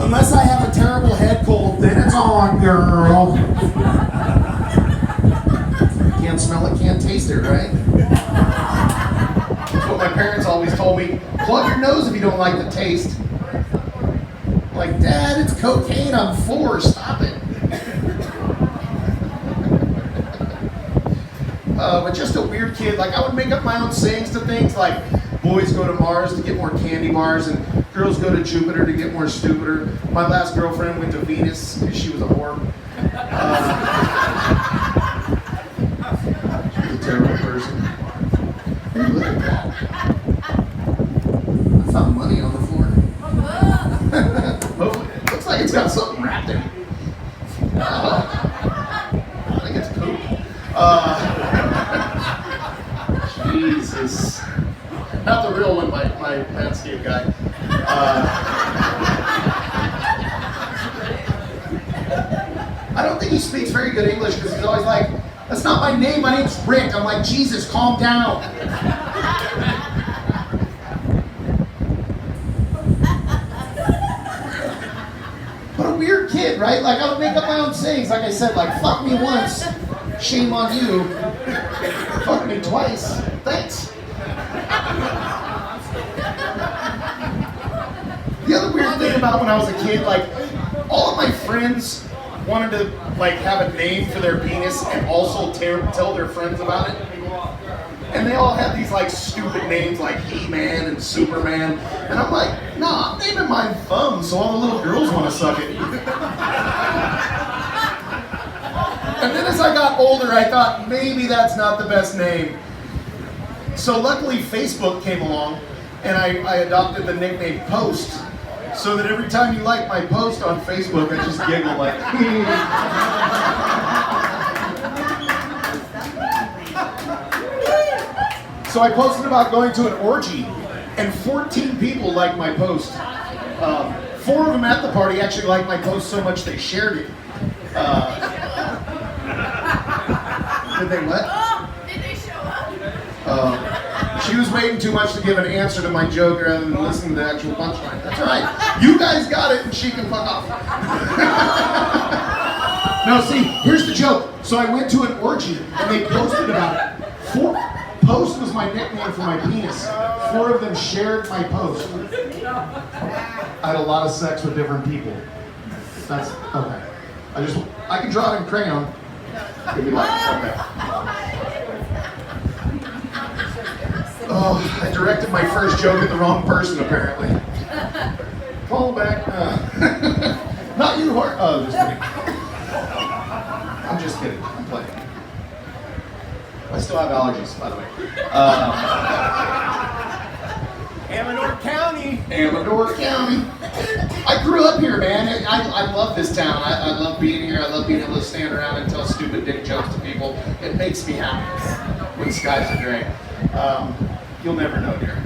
Unless I have a terrible head cold, then it's on, girl. Can't smell it, can't taste it, right? That's what my parents always told me. Plug your nose if you don't like the taste. I'm like, Dad, it's cocaine, I'm 4, stop it. But just a weird kid. Like, I would make up my own sayings to things like, boys go to Mars to get more candy bars, and girls go to Jupiter to get more stupider. My last girlfriend went to Venus because she was a whore. She was a terrible person. Hey, look at that. I found money on the floor. Hopefully, it looks like it's got something wrapped in it. I think it's poop. Jesus. Not the real one, my landscape guy. I don't think he speaks very good English because he's always like, that's not my name, my name's Rick. I'm like, Jesus, calm down. But a weird kid, right? Like, I would make up my own sayings. Like I said, like, fuck me once, shame on you. Fuck me twice, thanks. The other weird thing about when I was a kid, like, all of my friends wanted to, like, have a name for their penis and also tell their friends about it. And they all had these, like, stupid names like He-Man and Superman. And I'm like, nah, I'm naming mine Thumb so all the little girls want to suck it. And then as I got older, I thought maybe that's not the best name. So luckily Facebook came along and I adopted the nickname Post. So that every time you like my post on Facebook, I just giggle like, So I posted about going to an orgy, and 14 people liked my post. 4 of them at the party actually liked my post so much they shared it. Did they what? Did they show up? She was waiting too much to give an answer to my joke rather than listen to the actual punchline. That's all right. You guys got it, and she can fuck off. No, see, here's the joke. So I went to an orgy, and they posted about it. Post was my nickname for my penis. 4 of them shared my post. I had a lot of sex with different people. That's okay. I can draw it in crayon. If you like. Okay. Oh, I directed my first joke at the wrong person apparently. Call back. Not you, Hort. Oh, just kidding. I'm just kidding. I'm playing. I still have allergies, by the way. Amador County. Amador County. I grew up here, man. I love this town. I love being here. I love being able to stand around and tell stupid dick jokes to people. It makes me happy when skies are gray. You'll never know, dear.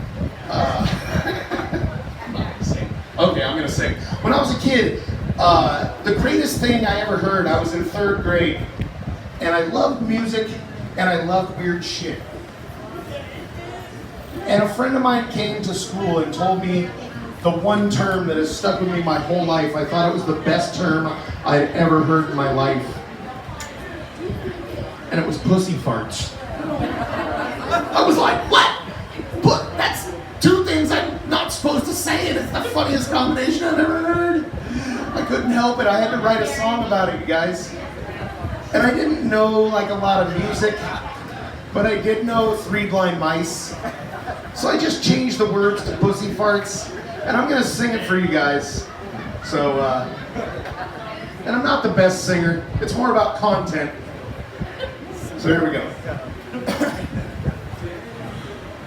I'm not gonna sing. Okay, I'm gonna sing. When I was a kid, the greatest thing I ever heard, I was in 3rd grade, and I loved music, and I loved weird shit. And a friend of mine came to school and told me the one term that has stuck with me my whole life. I thought it was the best term I'd ever heard in my life. And it was pussy farts. I was like, what? But that's 2 things I'm not supposed to say, and it's the funniest combination I've ever heard. I couldn't help it. I had to write a song about it, you guys. And I didn't know like a lot of music, but I did know 3 Blind Mice. So I just changed the words to pussy farts, and I'm gonna sing it for you guys. So, and I'm not the best singer. It's more about content. So here we go.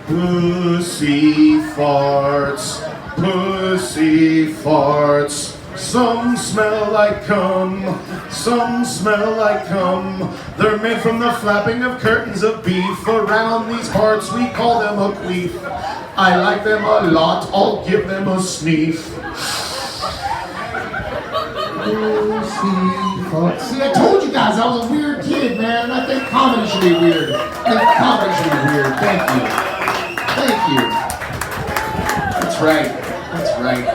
Pussy farts, pussy farts. Some smell like cum, some smell like cum. They're made from the flapping of curtains of beef. Around these parts we call them a queef. I like them a lot, I'll give them a sneef. See, I told you guys I was a weird kid, man, and I think comedy should be weird. I think comedy should be weird. Thank you. Thank you. That's right. That's right.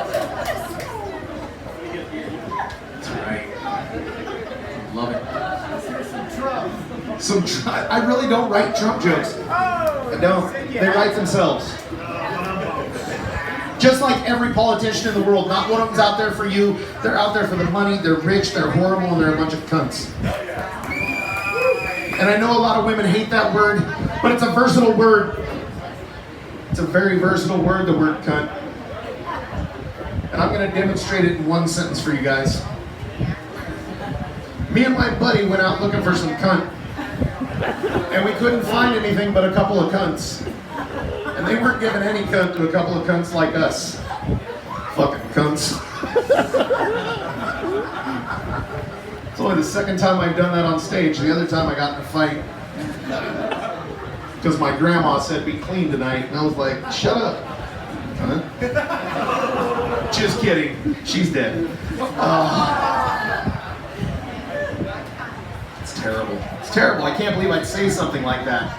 Love it. I really don't write Trump jokes. I don't. They write themselves. Just like every politician in the world, not one of them's out there for you. They're out there for the money. They're rich. They're horrible, and they're a bunch of cunts. And I know a lot of women hate that word, but it's a versatile word. It's a very versatile word, the word cunt. And I'm going to demonstrate it in 1 sentence for you guys. Me and my buddy went out looking for some cunt, and we couldn't find anything but a couple of cunts. And they weren't giving any cunt to a couple of cunts like us. Fucking cunts. It's only the 2nd time I've done that on stage. The other time I got in a fight. Because my grandma said be clean tonight, and I was like, shut up, cunt. Just kidding. She's dead. Terrible. It's terrible. I can't believe I'd say something like that.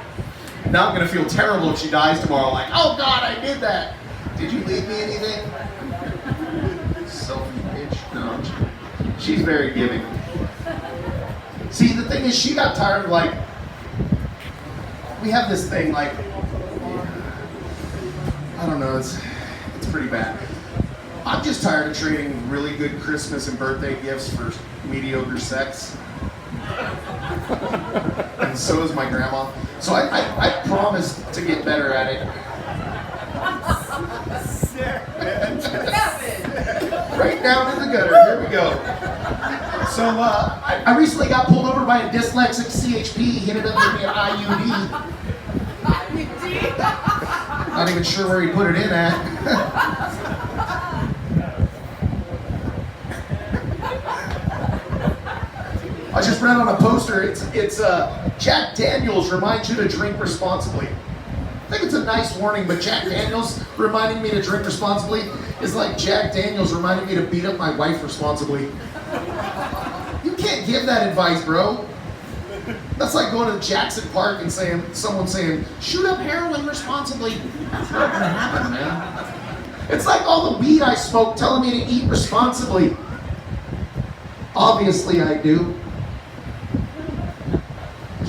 Now I'm gonna feel terrible if she dies tomorrow. Like, oh God, I did that. Did you leave me anything? Selfish bitch. No, she's very giving. See, the thing is, she got tired of like. We have this thing like. I don't know. It's pretty bad. I'm just tired of trading really good Christmas and birthday gifts for mediocre sex. And so is my grandma. So I promised to get better at it. Right down in the gutter. Here we go. So I recently got pulled over by a dyslexic CHP. He ended up giving me an IUD. Not even sure where he put it in at. I just read on a poster, it's Jack Daniels reminds you to drink responsibly. I think it's a nice warning, but Jack Daniels reminding me to drink responsibly is like Jack Daniels reminding me to beat up my wife responsibly. You can't give that advice, bro. That's like going to Jackson Park and someone saying, shoot up heroin responsibly. That's not gonna happen, man. It's like all the weed I smoke telling me to eat responsibly. Obviously I do.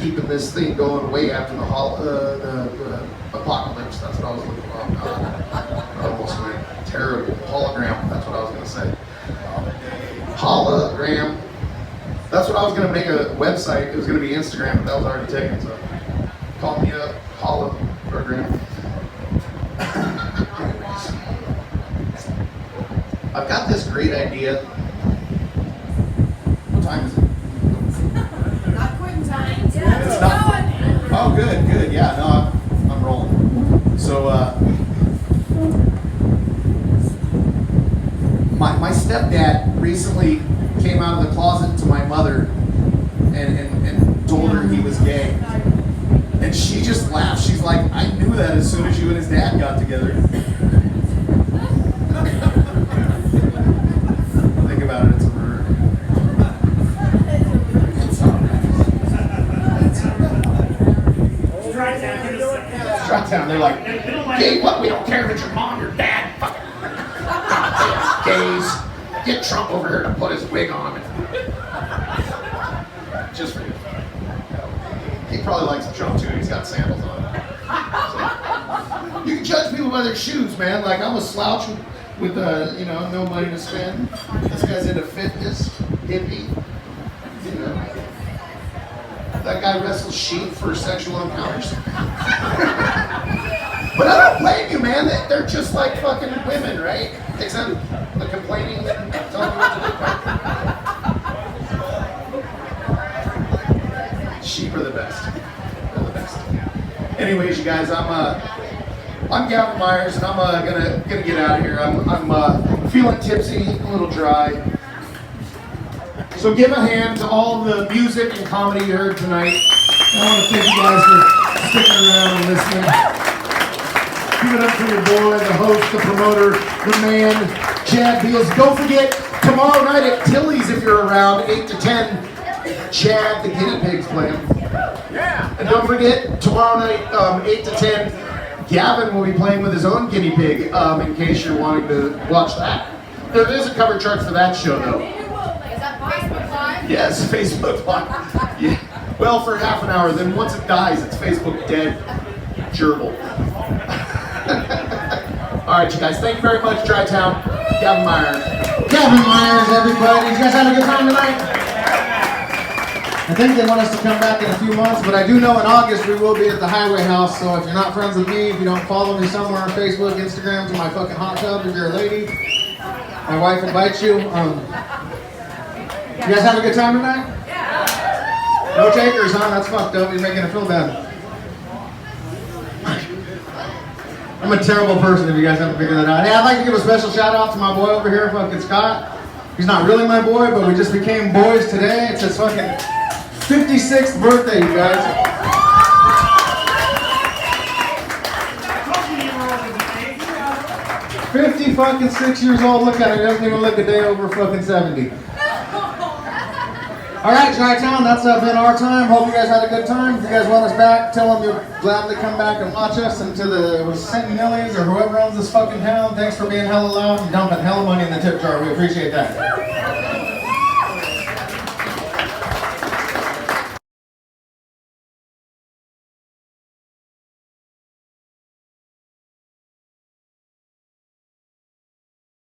keeping this thing going way after the apocalypse. That's what I was looking for. Oh, God. I almost went terrible. Hologram. That's what I was going to say. Hologram. That's what I was going to make a website. It was going to be Instagram, but that was already taken. So call me up. Hologram. I've got this great idea. What time is it? Not quitting time. Yeah, It's not. Oh, good. Yeah, no, I'm rolling. So, my stepdad recently came out of the closet to my mother and told her he was gay. And she just laughed. She's like, I knew that as soon as you and his dad got together. Think about it, it's a murder. Drytown, they're like, hey, what? We don't care if it's your mom, your dad, fucking gays. Get Trump over here to put his wig on. Just for you. He probably likes Trump too. He's got sandals on. So, you can judge people by their shoes, man. Like I'm a slouch with no money to spend. This guy's into fitness, hippie. You know, that guy wrestles sheep for sexual encounters. But I don't blame you, man. They're just like fucking women, right? Except the complaining that telling you what to do. Sheep are the best. They're the best. Anyways, you guys, I'm Gavin Myers, and I'm gonna get out of here. I'm feeling tipsy, a little dry. So give a hand to all the music and comedy you heard tonight. I want to thank you guys for sticking around and listening. Give it up for your boy, the host, the promoter, the man, Chad Beals. Don't forget, tomorrow night at Tilly's, if you're around, 8 to 10, Chad, the guinea pig's playing. Yeah. And don't forget, tomorrow night, 8 to 10, Gavin will be playing with his own guinea pig, in case you're wanting to watch that. There is a cover chart for that show, though. Is that Facebook Live? Yes, Facebook Live. Yeah. Well, for half an hour, then once it dies, it's Facebook dead. Gerbil. All right, you guys. Thank you very much, Drytown. Gavin Myers. Gavin Myers, everybody. You guys having a good time tonight? I think they want us to come back in a few months, but I do know in August we will be at the Highway House, so if you're not friends with me, if you don't follow me somewhere on Facebook, Instagram, to my fucking hot tub, if you're a lady, my wife invites you. You guys have a good time tonight? Yeah. No takers, huh? That's fucked up. You're making it feel bad. I'm a terrible person if you guys haven't figured that out. Hey, I'd like to give a special shout out to my boy over here, fucking Scott. He's not really my boy, but we just became boys today. It's his fucking 56th birthday, you guys. 50 fucking 6 years old. Look at him. He doesn't even look a day over fucking 70. All right, Drytown, that's been our time. Hope you guys had a good time. If you guys want us back, tell them you'll gladly come back and watch us. And to the Centinellis or whoever owns this fucking town, thanks for being hella loud and dumping hella money in the tip jar. We appreciate that.